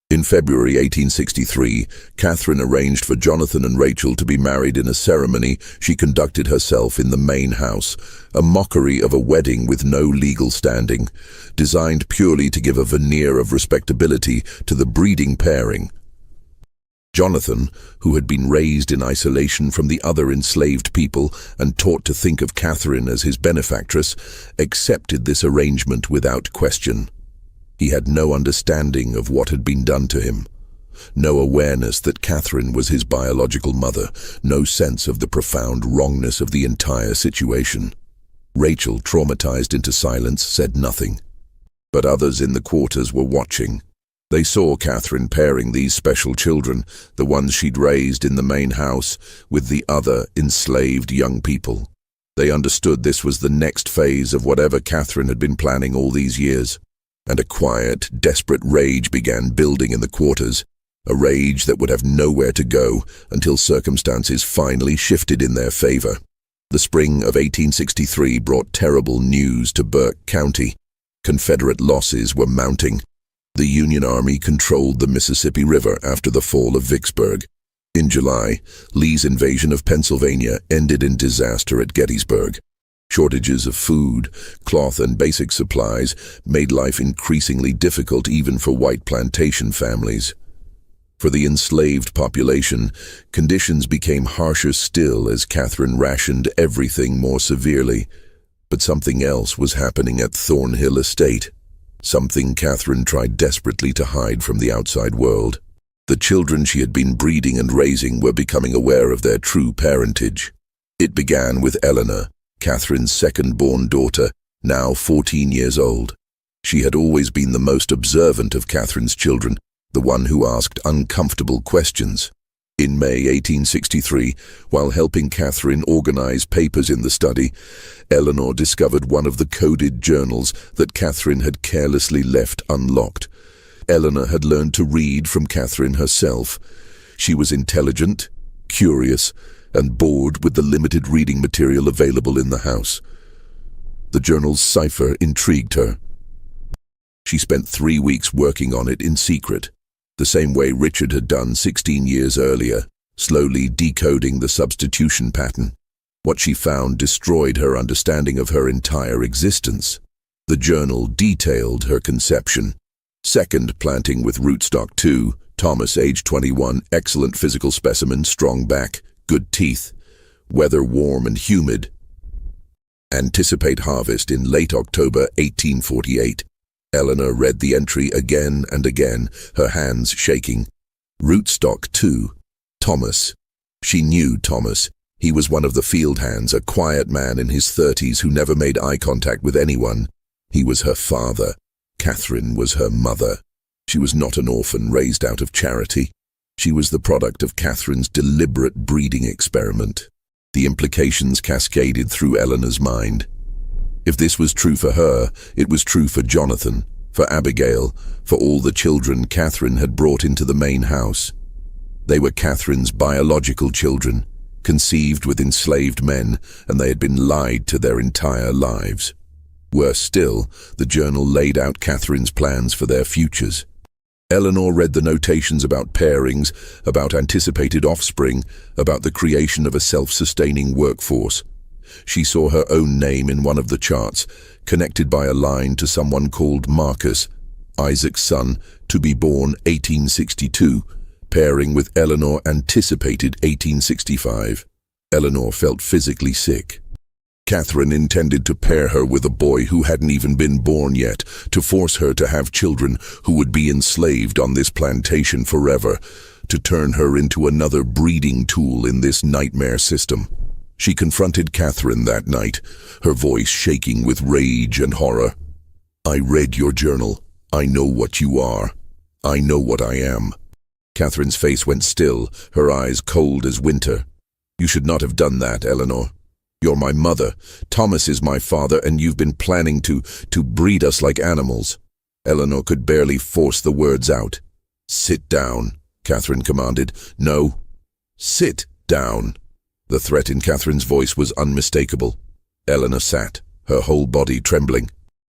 In February 1863, Catherine arranged for Jonathan and Rachel to be married in a ceremony she conducted herself in the main house, a mockery of a wedding with no legal standing, designed purely to give a veneer of respectability to the breeding pairing. Jonathan, who had been raised in isolation from the other enslaved people and taught to think of Catherine as his benefactress, accepted this arrangement without question. He had no understanding of what had been done to him, no awareness that Catherine was his biological mother, no sense of the profound wrongness of the entire situation. Rachel, traumatized into silence, said nothing. But others in the quarters were watching. They saw Catherine pairing these special children, the ones she'd raised in the main house, with the other enslaved young people. They understood this was the next phase of whatever Catherine had been planning all these years. And a quiet, desperate rage began building in the quarters, a rage that would have nowhere to go until circumstances finally shifted in their favor. The spring of 1863 brought terrible news to Burke County. Confederate losses were mounting. The Union Army controlled the Mississippi River after the fall of Vicksburg. In July, Lee's invasion of Pennsylvania ended in disaster at Gettysburg. Shortages of food, cloth, and basic supplies made life increasingly difficult even for white plantation families. For the enslaved population, conditions became harsher still as Catherine rationed everything more severely. But something else was happening at Thornhill Estate, something Catherine tried desperately to hide from the outside world. The children she had been breeding and raising were becoming aware of their true parentage. It began with Eleanor, Catherine's second-born daughter, now 14 years old. She had always been the most observant of Catherine's children, the one who asked uncomfortable questions. In May 1863, while helping Catherine organize papers in the study, Eleanor discovered one of the coded journals that Catherine had carelessly left unlocked. Eleanor had learned to read from Catherine herself. She was intelligent, curious, and bored with the limited reading material available in the house. The journal's cipher intrigued her. She spent 3 weeks working on it in secret, the same way Richard had done 16 years earlier, slowly decoding the substitution pattern. What she found destroyed her understanding of her entire existence. The journal detailed her conception. Second planting with rootstock 2, Thomas, age 21, excellent physical specimen, strong back, good teeth, weather warm and humid. Anticipate harvest in late October 1848. Eleanor read the entry again and again, her hands shaking. Rootstock 2, Thomas. She knew Thomas. He was one of the field hands, a quiet man in his 30s who never made eye contact with anyone. He was her father. Catherine was her mother. She was not an orphan raised out of charity. She was the product of Catherine's deliberate breeding experiment. The implications cascaded through Eleanor's mind. If this was true for her, it was true for Jonathan, for Abigail, for all the children Catherine had brought into the main house. They were Catherine's biological children, conceived with enslaved men, and they had been lied to their entire lives. Worse still, the journal laid out Catherine's plans for their futures. Eleanor read the notations about pairings, about anticipated offspring, about the creation of a self-sustaining workforce. She saw her own name in one of the charts, connected by a line to someone called Marcus, Isaac's son, to be born 1862, pairing with Eleanor anticipated 1865. Eleanor felt physically sick. Catherine intended to pair her with a boy who hadn't even been born yet, to force her to have children who would be enslaved on this plantation forever, to turn her into another breeding tool in this nightmare system. She confronted Catherine that night, her voice shaking with rage and horror. "I read your journal. I know what you are. I know what I am." Catherine's face went still, her eyes cold as winter. "You should not have done that, Eleanor. You're my mother. Thomas is my father, and you've been planning to breed us like animals." Eleanor could barely force the words out. "Sit down," Catherine commanded. "No, sit down." The threat in Catherine's voice was unmistakable. Eleanor sat, her whole body trembling.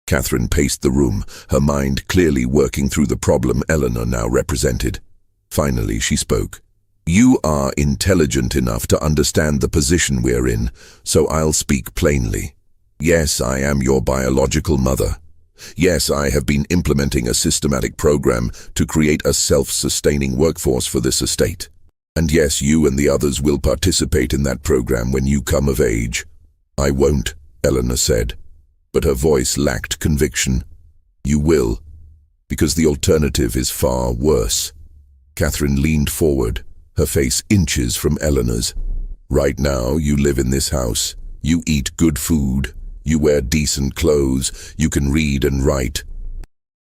Catherine paced the room, her mind clearly working through the problem Eleanor now represented. Finally, she spoke. "You are intelligent enough to understand the position we're in, so I'll speak plainly. Yes, I am your biological mother. Yes, I have been implementing a systematic program to create a self-sustaining workforce for this estate. And yes, you and the others will participate in that program when you come of age." "I won't," Eleanor said, but her voice lacked conviction. "You will, because the alternative is far worse." Catherine leaned forward, her face inches from Eleanor's. "Right now, you live in this house. You eat good food. You wear decent clothes. You can read and write.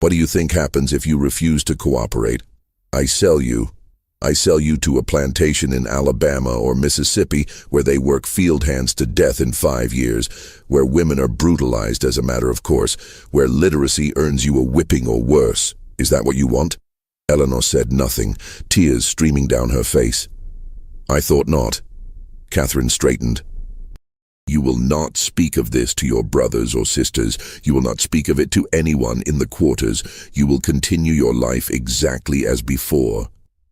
What do you think happens if you refuse to cooperate? I sell you. I sell you to a plantation in Alabama or Mississippi where they work field hands to death in 5 years, where women are brutalized as a matter of course, where literacy earns you a whipping or worse. Is that what you want?" Eleanor said nothing, tears streaming down her face. "I thought not." Catherine straightened. "You will not speak of this to your brothers or sisters. You will not speak of it to anyone in the quarters. You will continue your life exactly as before.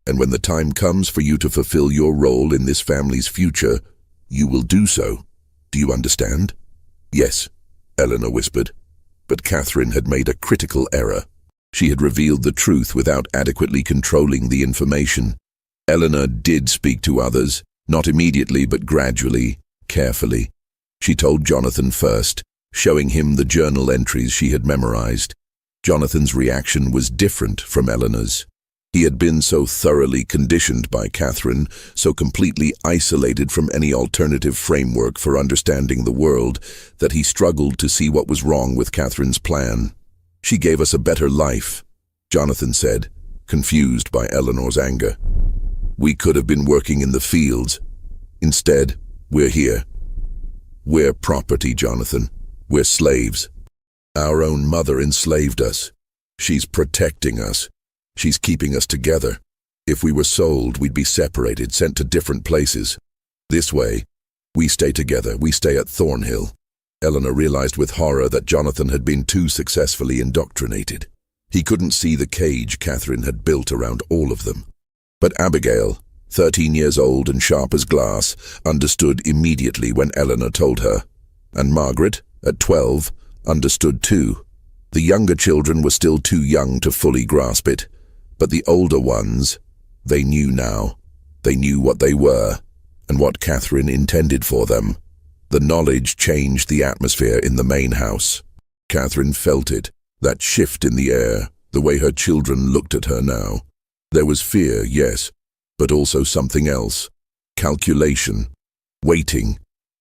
And when the time comes for you to fulfill your role in this family's future, you will do so. Do you understand?" "Yes," Eleanor whispered. But Catherine had made a critical error. She had revealed the truth without adequately controlling the information. Eleanor did speak to others, not immediately but gradually, carefully. She told Jonathan first, showing him the journal entries she had memorized. Jonathan's reaction was different from Eleanor's. He had been so thoroughly conditioned by Catherine, so completely isolated from any alternative framework for understanding the world, that he struggled to see what was wrong with Catherine's plan. "She gave us a better life," Jonathan said, confused by Eleanor's anger. "We could have been working in the fields. Instead, we're here. We're property, Jonathan. We're slaves. Our own mother enslaved us. She's protecting us. She's keeping us together. If we were sold, we'd be separated, sent to different places. This way, we stay together. We stay at Thornhill." Eleanor realized with horror that Jonathan had been too successfully indoctrinated. He couldn't see the cage Catherine had built around all of them. But Abigail, 13 years old and sharp as glass, understood immediately when Eleanor told her. And Margaret, at 12, understood too. The younger children were still too young to fully grasp it, but the older ones, they knew now. They knew what they were, and what Catherine intended for them. The knowledge changed the atmosphere in the main house. Catherine felt it, that shift in the air, the way her children looked at her now. There was fear, yes, but also something else. Calculation. Waiting.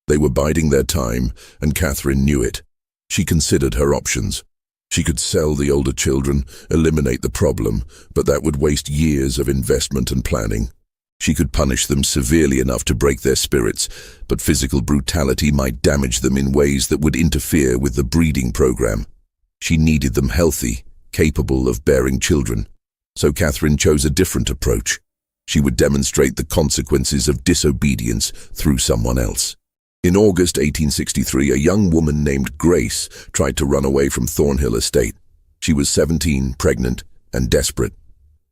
They were biding their time, and Catherine knew it. She considered her options. She could sell the older children, eliminate the problem, but that would waste years of investment and planning. She could punish them severely enough to break their spirits, but physical brutality might damage them in ways that would interfere with the breeding program. She needed them healthy, capable of bearing children. So Catherine chose a different approach. She would demonstrate the consequences of disobedience through someone else. In August 1863, a young woman named Grace tried to run away from Thornhill Estate. She was 17, pregnant, and desperate.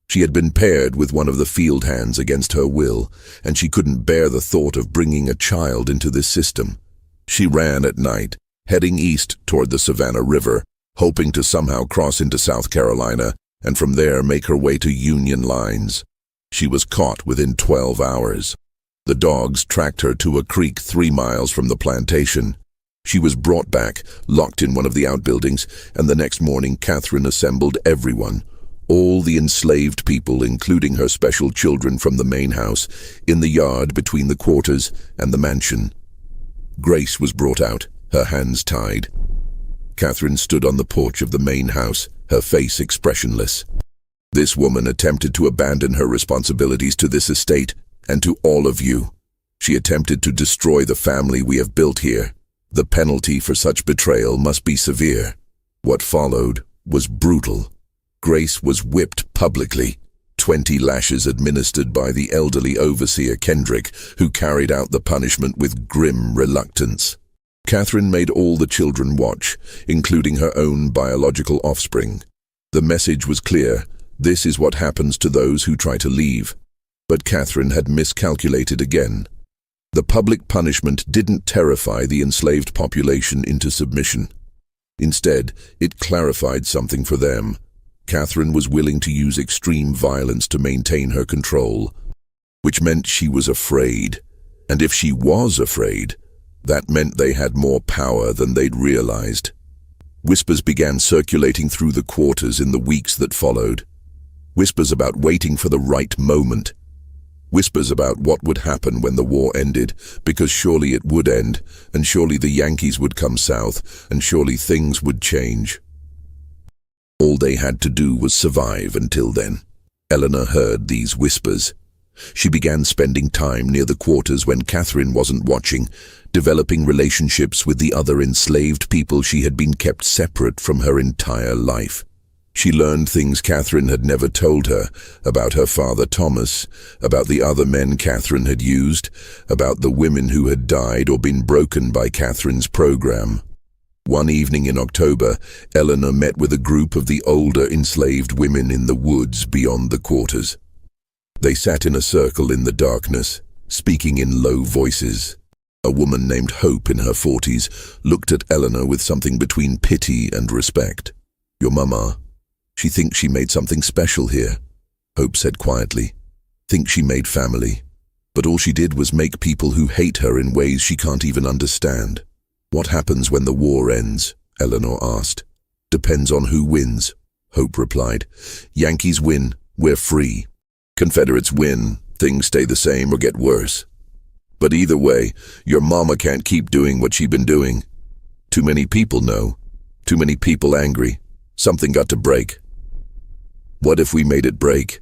She had been paired with one of the field hands against her will, and she couldn't bear the thought of bringing a child into this system. She ran at night, heading east toward the Savannah River, hoping to somehow cross into South Carolina, and from there make her way to Union lines. She was caught within 12 hours. The dogs tracked her to a creek 3 miles from the plantation. She was brought back, locked in one of the outbuildings, and the next morning Catherine assembled everyone, all the enslaved people, including her special children from the main house, in the yard between the quarters and the mansion. Grace was brought out, her hands tied. Catherine stood on the porch of the main house, her face expressionless. This woman attempted to abandon her responsibilities to this estate and to all of you. She attempted to destroy the family we have built here. The penalty for such betrayal must be severe. What followed was brutal. Grace was whipped publicly, 20 lashes administered by the elderly overseer Kendrick, who carried out the punishment with grim reluctance. Catherine made all the children watch, including her own biological offspring. The message was clear: this is what happens to those who try to leave. But Catherine had miscalculated again. The public punishment didn't terrify the enslaved population into submission. Instead, it clarified something for them. Catherine was willing to use extreme violence to maintain her control, which meant she was afraid. And if she was afraid, that meant they had more power than they'd realized. Whispers began circulating through the quarters in the weeks that followed. Whispers about waiting for the right moment. Whispers about what would happen when the war ended, because surely it would end, and surely the Yankees would come south, and surely things would change. All they had to do was survive until then. Eleanor heard these whispers. She began spending time near the quarters when Catherine wasn't watching, developing relationships with the other enslaved people she had been kept separate from her entire life. She learned things Catherine had never told her, about her father Thomas, about the other men Catherine had used, about the women who had died or been broken by Catherine's program. One evening in October, Eleanor met with a group of the older enslaved women in the woods beyond the quarters. They sat in a circle in the darkness, speaking in low voices. A woman named Hope in her 40s looked at Eleanor with something between pity and respect. "Your mama, she thinks she made something special here," Hope said quietly. "Thinks she made family. But all she did was make people who hate her in ways she can't even understand." "What happens when the war ends?" Eleanor asked. "Depends on who wins," Hope replied. "Yankees win, we're free. Confederates win, things stay the same or get worse. But either way, your mama can't keep doing what she's been doing. Too many people know. Too many people angry. Something got to break." "What if we made it break?"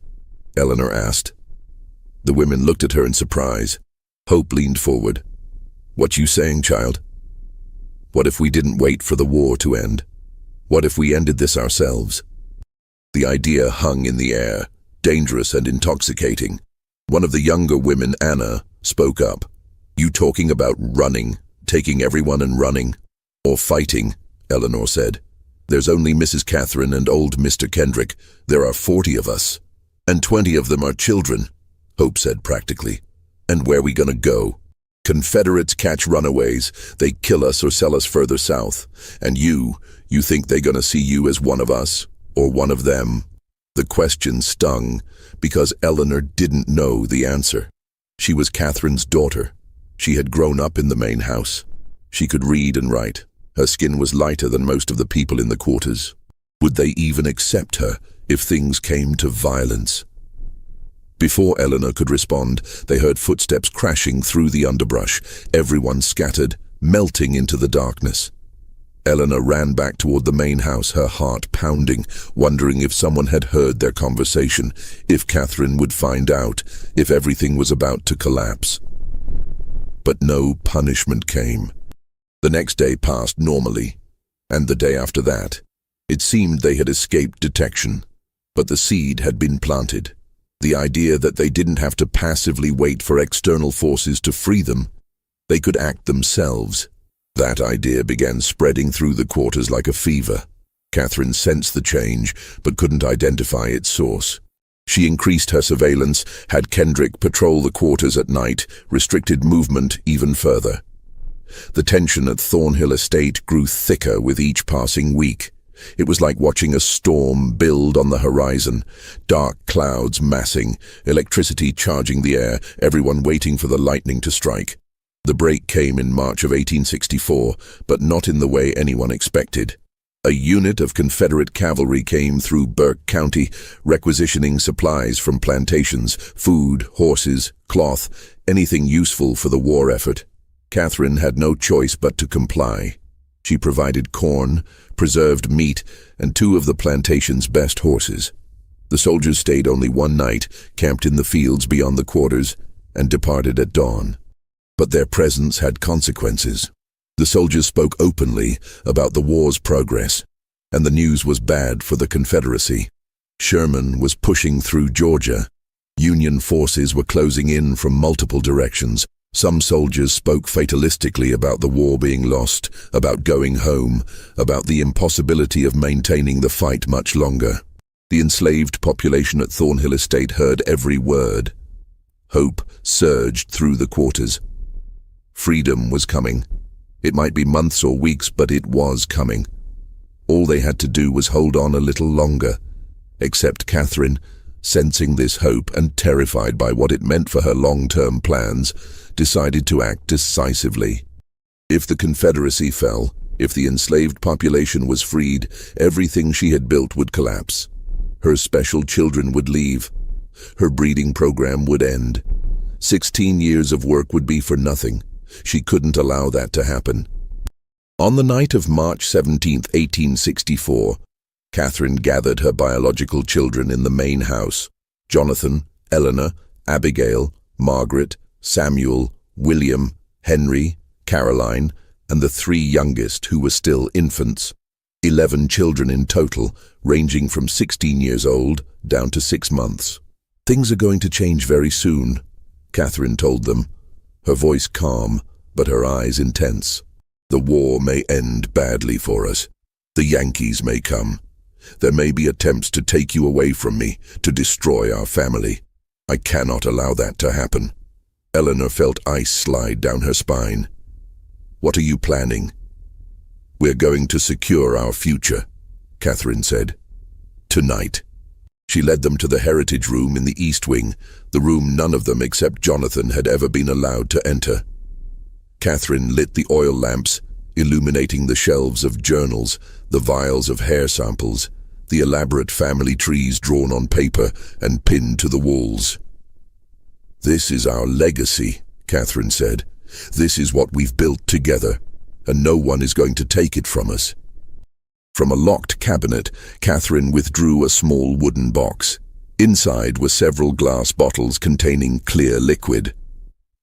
Eleanor asked. The women looked at her in surprise. Hope leaned forward. "What you saying, child? What if we didn't wait for the war to end? What if we ended this ourselves?" The idea hung in the air, dangerous and intoxicating. One of the younger women, Anna, spoke up. "You talking about running, taking everyone and running? Or fighting?" Eleanor said. "There's only Mrs. Catherine and old Mr. Kendrick. There are 40 of us. And 20 of them are children," Hope said practically. "And where we gonna go? Confederates catch runaways. They kill us or sell us further south. And you think they gonna see you as one of us, or one of them?" The question stung, because Eleanor didn't know the answer. She was Catherine's daughter. She had grown up in the main house. She could read and write. Her skin was lighter than most of the people in the quarters. Would they even accept her if things came to violence? Before Eleanor could respond, they heard footsteps crashing through the underbrush. Everyone scattered, melting into the darkness. Eleanor ran back toward the main house, her heart pounding, wondering if someone had heard their conversation, if Catherine would find out, if everything was about to collapse. But no punishment came. The next day passed normally, and the day after that. It seemed they had escaped detection, but the seed had been planted. The idea that they didn't have to passively wait for external forces to free them. They could act themselves. That idea began spreading through the quarters like a fever. Catherine sensed the change, but couldn't identify its source. She increased her surveillance, had Kendrick patrol the quarters at night, restricted movement even further. The tension at Thornhill Estate grew thicker with each passing week. It was like watching a storm build on the horizon, dark clouds massing, electricity charging the air, everyone waiting for the lightning to strike. The break came in March of 1864, but not in the way anyone expected. A unit of Confederate cavalry came through Burke County, requisitioning supplies from plantations, food, horses, cloth, anything useful for the war effort. Catherine had no choice but to comply. She provided corn, preserved meat, and 2 of the plantation's best horses. The soldiers stayed only one night, camped in the fields beyond the quarters, and departed at dawn. but their presence had consequences. The soldiers spoke openly about the war's progress, and the news was bad for the Confederacy. Sherman was pushing through Georgia. Union forces were closing in from multiple directions. Some soldiers spoke fatalistically about the war being lost, about going home, about the impossibility of maintaining the fight much longer. The enslaved population at Thornhill Estate heard every word. Hope surged through the quarters. Freedom was coming. It might be months or weeks, but it was coming. All they had to do was hold on a little longer. Except Catherine, sensing this hope and terrified by what it meant for her long-term plans, decided to act decisively. If the Confederacy fell, if the enslaved population was freed, everything she had built would collapse. Her special children would leave. Her breeding program would end. 16 years of work would be for nothing. She couldn't allow that to happen. On the night of March 17, 1864, Catherine gathered her biological children in the main house: Jonathan, Eleanor, Abigail, Margaret, Samuel, William, Henry, Caroline, and the 3 youngest who were still infants. 11 children in total, ranging from 16 years old down to 6 months. "Things are going to change very soon," Catherine told them, her voice calm, but her eyes intense. "The war may end badly for us. The Yankees may come. There may be attempts to take you away from me, to destroy our family. I cannot allow that to happen." Eleanor felt ice slide down her spine. "What are you planning?" "We're going to secure our future," Catherine said. "Tonight." She led them to the heritage room in the East Wing, the room none of them except Jonathan had ever been allowed to enter. Catherine lit the oil lamps, illuminating the shelves of journals, the vials of hair samples, the elaborate family trees drawn on paper and pinned to the walls. "This is our legacy," Catherine said. "This is what we've built together, and no one is going to take it from us." From a locked cabinet, Catherine withdrew a small wooden box. Inside were several glass bottles containing clear liquid.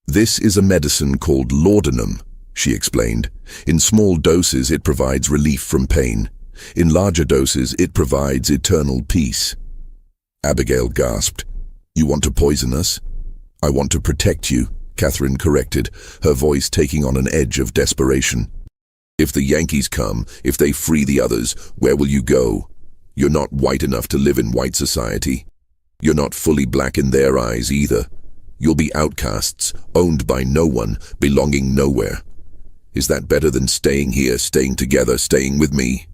"This is a medicine called laudanum," she explained. "In small doses it provides relief from pain. In larger doses it provides eternal peace." Abigail gasped. "You want to poison us?" "I want to protect you," Catherine corrected, her voice taking on an edge of desperation. "If the Yankees come, if they free the others, where will you go? You're not white enough to live in white society. You're not fully black in their eyes either. You'll be outcasts, owned by no one, belonging nowhere. Is that better than staying here, staying together, staying with me?"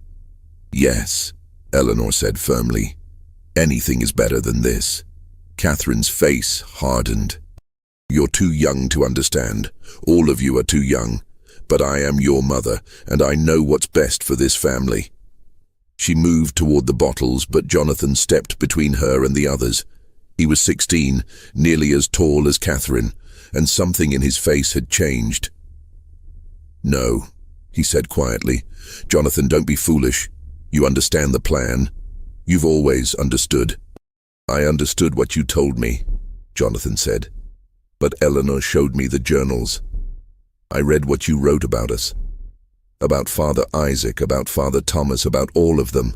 "Yes," Eleanor said firmly. "Anything is better than this." Catherine's face hardened. "You're too young to understand. All of you are too young. But I am your mother, and I know what's best for this family." She moved toward the bottles, but Jonathan stepped between her and the others. He was 16, nearly as tall as Catherine, and something in his face had changed. "No," he said quietly. "Jonathan, don't be foolish. You understand the plan. You've always understood." "I understood what you told me," Jonathan said. "But Eleanor showed me the journals. I read what you wrote about us. About Father Isaac, about Father Thomas, about all of them.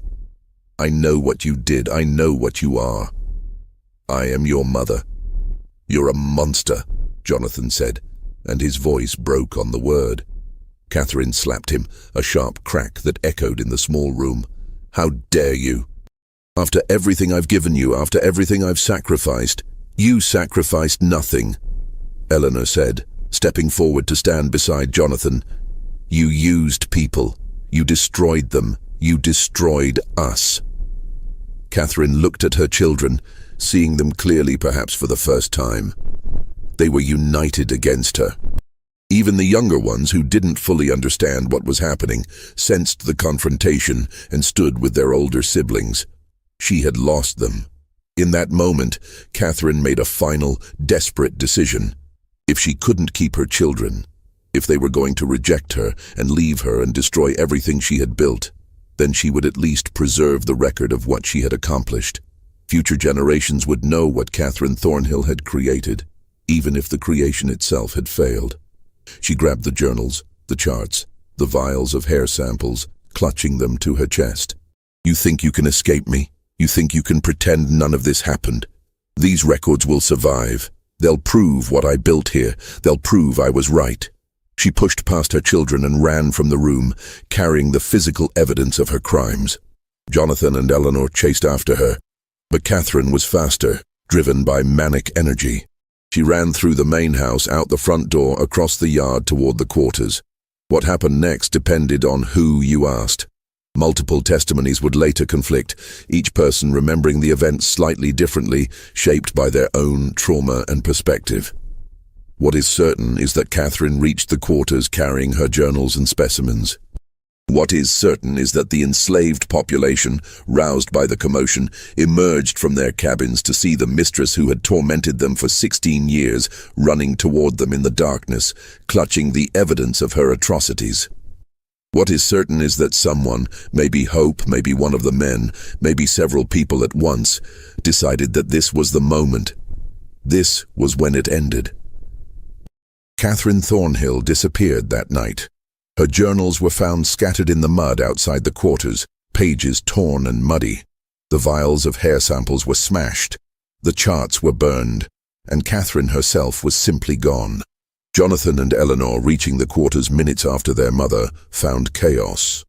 I know what you did. I know what you are. I am your mother." "You're a monster," Jonathan said, and his voice broke on the word. Catherine slapped him, a sharp crack that echoed in the small room. "How dare you? After everything I've given you, after everything I've sacrificed, you sacrificed nothing," Eleanor said, stepping forward to stand beside Jonathan. "You used people. You destroyed them. You destroyed us." Catherine looked at her children, seeing them clearly perhaps for the first time. They were united against her. Even the younger ones, who didn't fully understand what was happening, sensed the confrontation and stood with their older siblings. She had lost them. In that moment, Catherine made a final, desperate decision. If she couldn't keep her children, if they were going to reject her and leave her and destroy everything she had built, then she would at least preserve the record of what she had accomplished. Future generations would know what Catherine Thornhill had created, even if the creation itself had failed. She grabbed the journals, the charts, the vials of hair samples, clutching them to her chest. "You think you can escape me? You think you can pretend none of this happened? These records will survive. They'll prove what I built here. They'll prove I was right." She pushed past her children and ran from the room, carrying the physical evidence of her crimes. Jonathan and Eleanor chased after her, but Catherine was faster, driven by manic energy. She ran through the main house, out the front door, across the yard toward the quarters. What happened next depended on who you asked. Multiple testimonies would later conflict, each person remembering the events slightly differently, shaped by their own trauma and perspective. What is certain is that Catherine reached the quarters carrying her journals and specimens. What is certain is that the enslaved population, roused by the commotion, emerged from their cabins to see the mistress who had tormented them for 16 years running toward them in the darkness, clutching the evidence of her atrocities. What is certain is that someone, maybe Hope, maybe one of the men, maybe several people at once, decided that this was the moment. This was when it ended. Catherine Thornhill disappeared that night. Her journals were found scattered in the mud outside the quarters, pages torn and muddy. The vials of hair samples were smashed. The charts were burned, and Catherine herself was simply gone. Jonathan and Eleanor, reaching the quarters minutes after their mother, found chaos.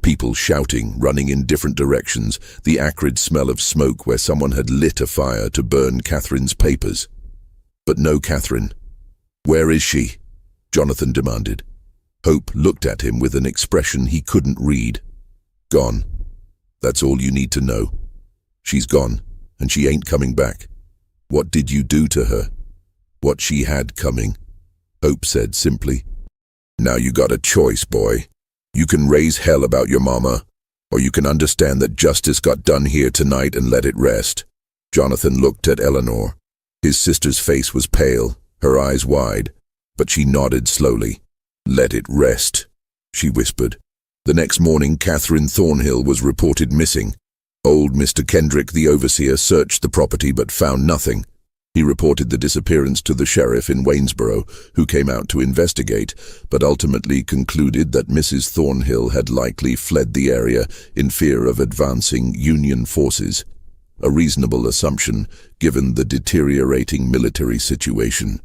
People shouting, running in different directions, the acrid smell of smoke where someone had lit a fire to burn Catherine's papers. But no Catherine. "Where is she?" Jonathan demanded. Hope looked at him with an expression he couldn't read. "Gone. That's all you need to know. She's gone, and she ain't coming back. What did you do to her?" "What she had coming," Hope said simply. "Now you got a choice, boy. You can raise hell about your mama, or you can understand that justice got done here tonight and let it rest." Jonathan looked at Eleanor. His sister's face was pale, her eyes wide, but she nodded slowly. "Let it rest," she whispered. The next morning, Catherine Thornhill was reported missing. Old Mr. Kendrick, the overseer, searched the property but found nothing. He reported the disappearance to the sheriff in Waynesboro, who came out to investigate, but ultimately concluded that Mrs. Thornhill had likely fled the area in fear of advancing Union forces. A reasonable assumption, given the deteriorating military situation.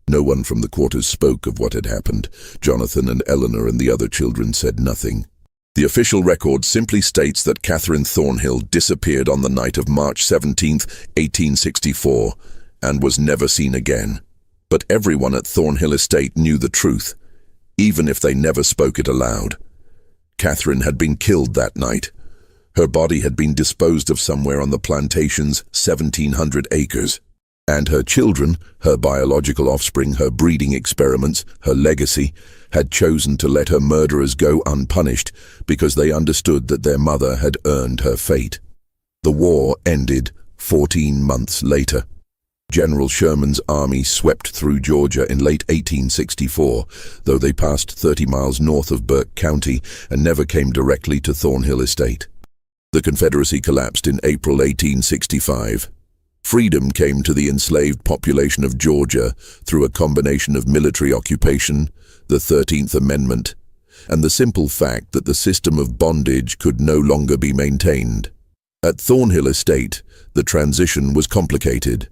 No one from the quarters spoke of what had happened. Jonathan and Eleanor and the other children said nothing. The official record simply states that Catherine Thornhill disappeared on the night of March 17, 1864, and was never seen again. But everyone at Thornhill Estate knew the truth, even if they never spoke it aloud. Catherine had been killed that night. Her body had been disposed of somewhere on the plantation's 1,700 acres. And her children, her biological offspring, her breeding experiments, her legacy, had chosen to let her murderers go unpunished because they understood that their mother had earned her fate. The war ended 14 months later. General Sherman's army swept through Georgia in late 1864, though they passed 30 miles north of Burke County and never came directly to Thornhill Estate. The Confederacy collapsed in April 1865. Freedom came to the enslaved population of Georgia through a combination of military occupation, the 13th Amendment, and the simple fact that the system of bondage could no longer be maintained. At Thornhill Estate, the transition was complicated.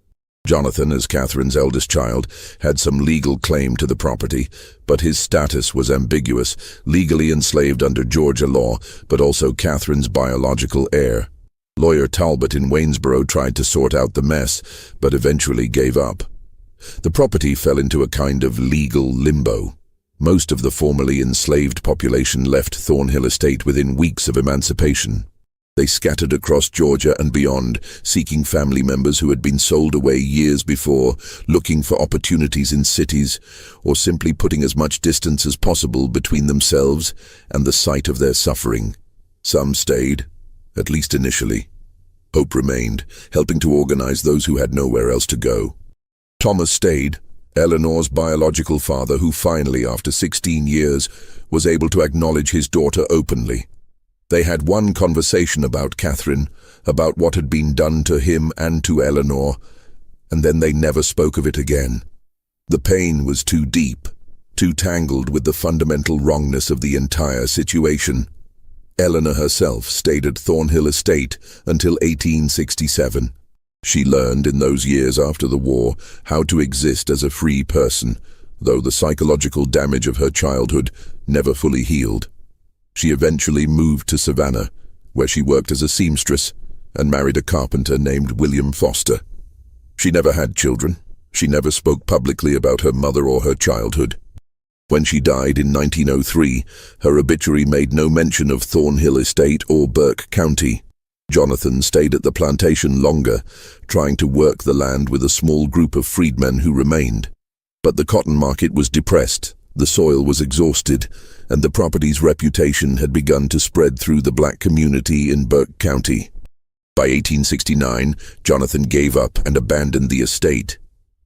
Jonathan, as Catherine's eldest child, had some legal claim to the property, but his status was ambiguous, legally enslaved under Georgia law, but also Catherine's biological heir. Lawyer Talbot in Waynesboro tried to sort out the mess, but eventually gave up. The property fell into a kind of legal limbo. Most of the formerly enslaved population left Thornhill Estate within weeks of emancipation. They scattered across Georgia and beyond, seeking family members who had been sold away years before, looking for opportunities in cities, or simply putting as much distance as possible between themselves and the site of their suffering. Some stayed, at least initially. Hope remained, helping to organize those who had nowhere else to go. Thomas stayed, Eleanor's biological father, who finally, after 16 years, was able to acknowledge his daughter openly. They had one conversation about Catherine, about what had been done to him and to Eleanor, and then they never spoke of it again. The pain was too deep, too tangled with the fundamental wrongness of the entire situation. Eleanor herself stayed at Thornhill Estate until 1867. She learned in those years after the war how to exist as a free person, though the psychological damage of her childhood never fully healed. She eventually moved to Savannah, where she worked as a seamstress and married a carpenter named William Foster. She never had children. She never spoke publicly about her mother or her childhood. When she died in 1903, her obituary made no mention of Thornhill Estate or Burke County. Jonathan stayed at the plantation longer, trying to work the land with a small group of freedmen who remained. But the cotton market was depressed, the soil was exhausted, and the property's reputation had begun to spread through the black community in Burke County. By 1869, Jonathan gave up and abandoned the estate.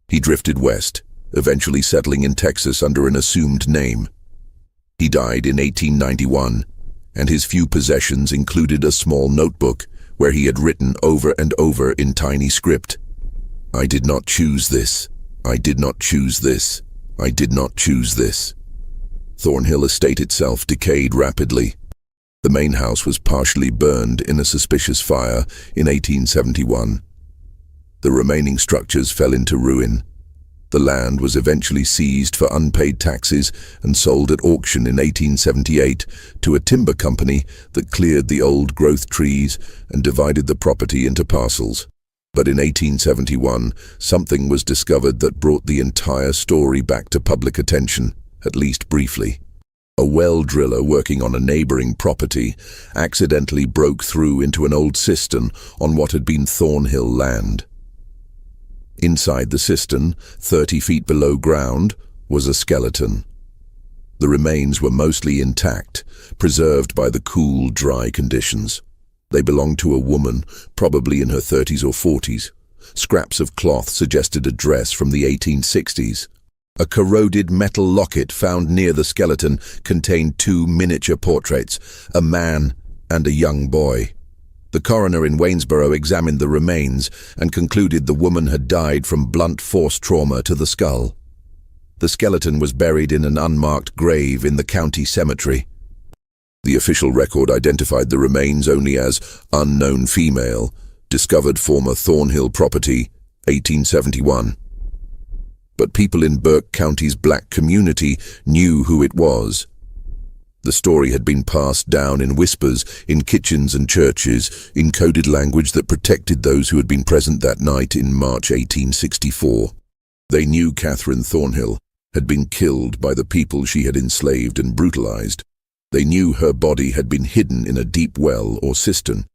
He drifted west, eventually settling in Texas under an assumed name. He died in 1891, and his few possessions included a small notebook where he had written over and over in tiny script, "I did not choose this. I did not choose this. I did not choose this." Thornhill Estate itself decayed rapidly. The main house was partially burned in a suspicious fire in 1871. The remaining structures fell into ruin. The land was eventually seized for unpaid taxes and sold at auction in 1878 to a timber company that cleared the old-growth trees and divided the property into parcels. But in 1871, something was discovered that brought the entire story back to public attention, at least briefly. A well driller working on a neighboring property accidentally broke through into an old cistern on what had been Thornhill land. Inside the cistern, 30 feet below ground, was a skeleton. The remains were mostly intact, preserved by the cool, dry conditions. They belonged to a woman, probably in her 30s or 40s. Scraps of cloth suggested a dress from the 1860s. A corroded metal locket found near the skeleton contained 2 miniature portraits, a man and a young boy. The coroner in Waynesboro examined the remains and concluded the woman had died from blunt force trauma to the skull. The skeleton was buried in an unmarked grave in the county cemetery. The official record identified the remains only as unknown female, discovered former Thornhill property, 1871. But people in Burke County's black community knew who it was. The story had been passed down in whispers in kitchens and churches, in coded language that protected those who had been present that night in March 1864. They knew Catherine Thornhill had been killed by the people she had enslaved and brutalized. They knew her body had been hidden in a deep well or cistern.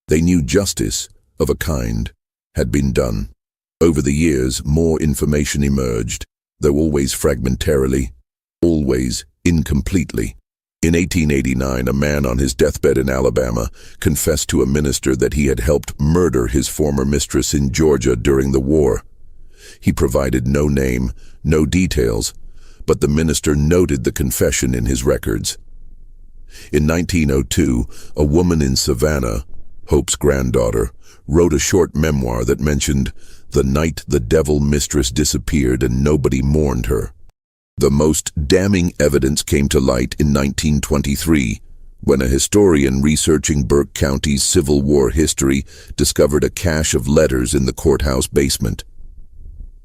They knew justice, of a kind, had been done. Over the years, more information emerged, though always fragmentarily, always incompletely. In 1889, a man on his deathbed in Alabama confessed to a minister that he had helped murder his former mistress in Georgia during the war. He provided no name, no details, but the minister noted the confession in his records. In 1902, a woman in Savannah, Hope's granddaughter, wrote a short memoir that mentioned the night the devil mistress disappeared and nobody mourned her. The most damning evidence came to light in 1923, when a historian researching Burke County's Civil War history discovered a cache of letters in the courthouse basement.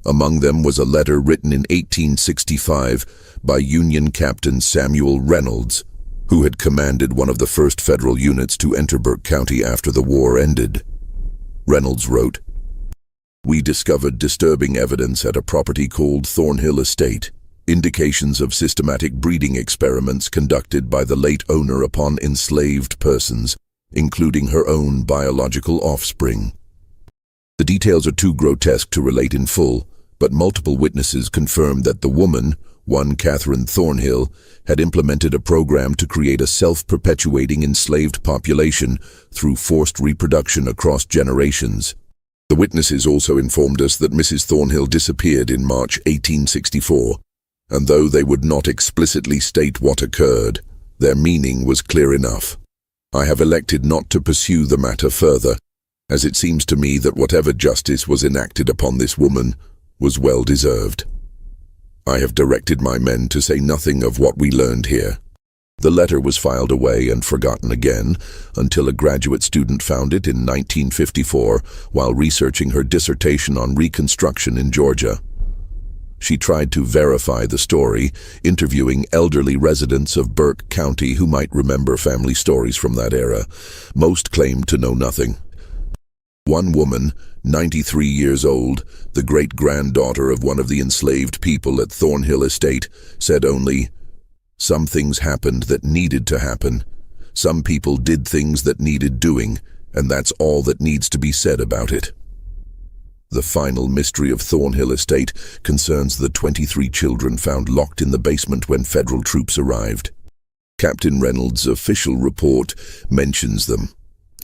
Among them was a letter written in 1865 by Union Captain Samuel Reynolds, who had commanded one of the first federal units to enter Burke County after the war ended. Reynolds wrote, "We discovered disturbing evidence at a property called Thornhill Estate, indications of systematic breeding experiments conducted by the late owner upon enslaved persons, including her own biological offspring. The details are too grotesque to relate in full, but multiple witnesses confirmed that the woman, one Catherine Thornhill, had implemented a program to create a self-perpetuating enslaved population through forced reproduction across generations. The witnesses also informed us that Mrs. Thornhill disappeared in March 1864, and though they would not explicitly state what occurred, their meaning was clear enough. I have elected not to pursue the matter further, as it seems to me that whatever justice was enacted upon this woman was well deserved." I have directed my men to say nothing of what we learned here." The letter was filed away and forgotten again until a graduate student found it in 1954 while researching her dissertation on Reconstruction in Georgia. She tried to verify the story, interviewing elderly residents of Burke County who might remember family stories from that era. Most claimed to know nothing. One woman, 93 years old, the great-granddaughter of one of the enslaved people at Thornhill Estate, said only, "Some things happened that needed to happen. Some people did things that needed doing, and that's all that needs to be said about it." The final mystery of Thornhill Estate concerns the 23 children found locked in the basement when federal troops arrived. Captain Reynolds' official report mentions them,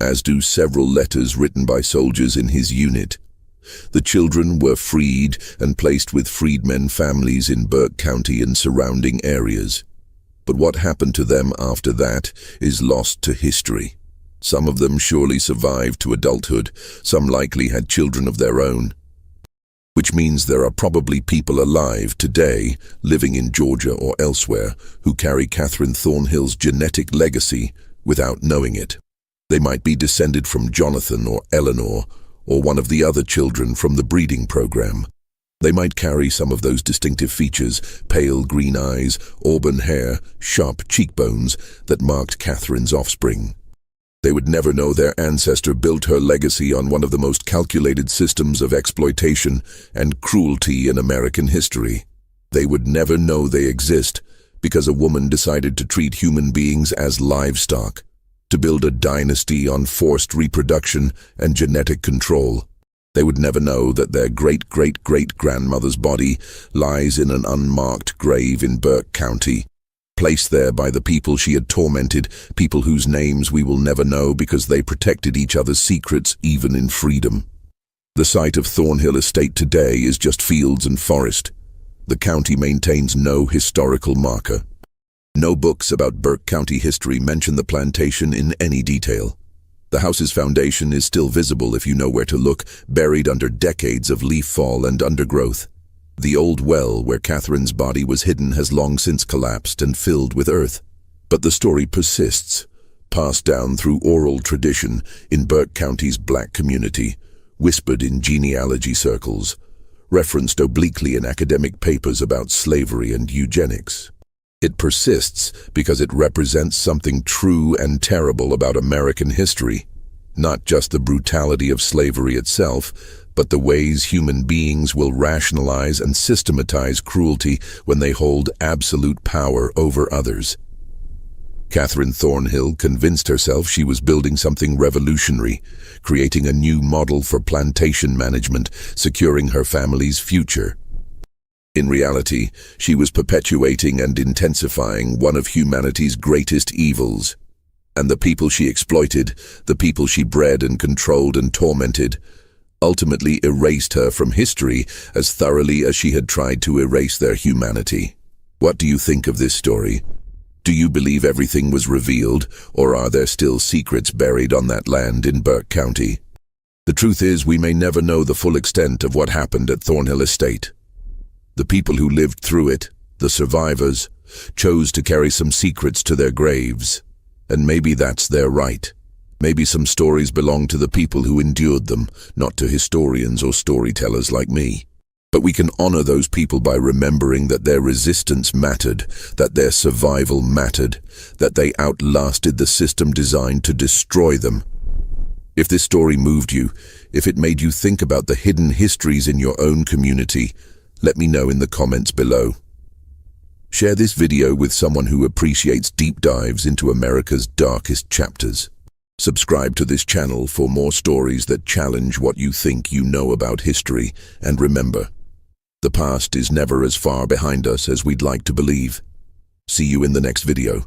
as do several letters written by soldiers in his unit. The children were freed and placed with freedmen families in Burke County and surrounding areas. But what happened to them after that is lost to history. Some of them surely survived to adulthood, some likely had children of their own. Which means there are probably people alive today, living in Georgia or elsewhere, who carry Catherine Thornhill's genetic legacy without knowing it. They might be descended from Jonathan or Eleanor, or one of the other children from the breeding program. They might carry some of those distinctive features, pale green eyes, auburn hair, sharp cheekbones, that marked Catherine's offspring. They would never know their ancestor built her legacy on one of the most calculated systems of exploitation and cruelty in American history. They would never know they exist because a woman decided to treat human beings as livestock, to build a dynasty on forced reproduction and genetic control. They would never know that their great-great-great-grandmother's body lies in an unmarked grave in Burke County, placed there by the people she had tormented, people whose names we will never know because they protected each other's secrets even in freedom. The site of Thornhill Estate today is just fields and forest. The county maintains no historical marker. No books about Burke County history mention the plantation in any detail. The house's foundation is still visible if you know where to look, buried under decades of leaf fall and undergrowth. The old well where Catherine's body was hidden has long since collapsed and filled with earth. But the story persists, passed down through oral tradition in Burke County's black community, whispered in genealogy circles, referenced obliquely in academic papers about slavery and eugenics. It persists because it represents something true and terrible about American history, not just the brutality of slavery itself, but the ways human beings will rationalize and systematize cruelty when they hold absolute power over others. Catherine Thornhill convinced herself she was building something revolutionary, creating a new model for plantation management, securing her family's future. In reality, she was perpetuating and intensifying one of humanity's greatest evils. And the people she exploited, the people she bred and controlled and tormented, ultimately erased her from history as thoroughly as she had tried to erase their humanity. What do you think of this story? Do you believe everything was revealed, or are there still secrets buried on that land in Burke County? The truth is, we may never know the full extent of what happened at Thornhill Estate. The people who lived through it, the survivors, chose to carry some secrets to their graves. And maybe that's their right. Maybe some stories belong to the people who endured them, not to historians or storytellers like me. But we can honor those people by remembering that their resistance mattered, that their survival mattered, that they outlasted the system designed to destroy them. If this story moved you, if it made you think about the hidden histories in your own community, let me know in the comments below. Share this video with someone who appreciates deep dives into America's darkest chapters. Subscribe to this channel for more stories that challenge what you think you know about history. And remember, the past is never as far behind us as we'd like to believe. See you in the next video.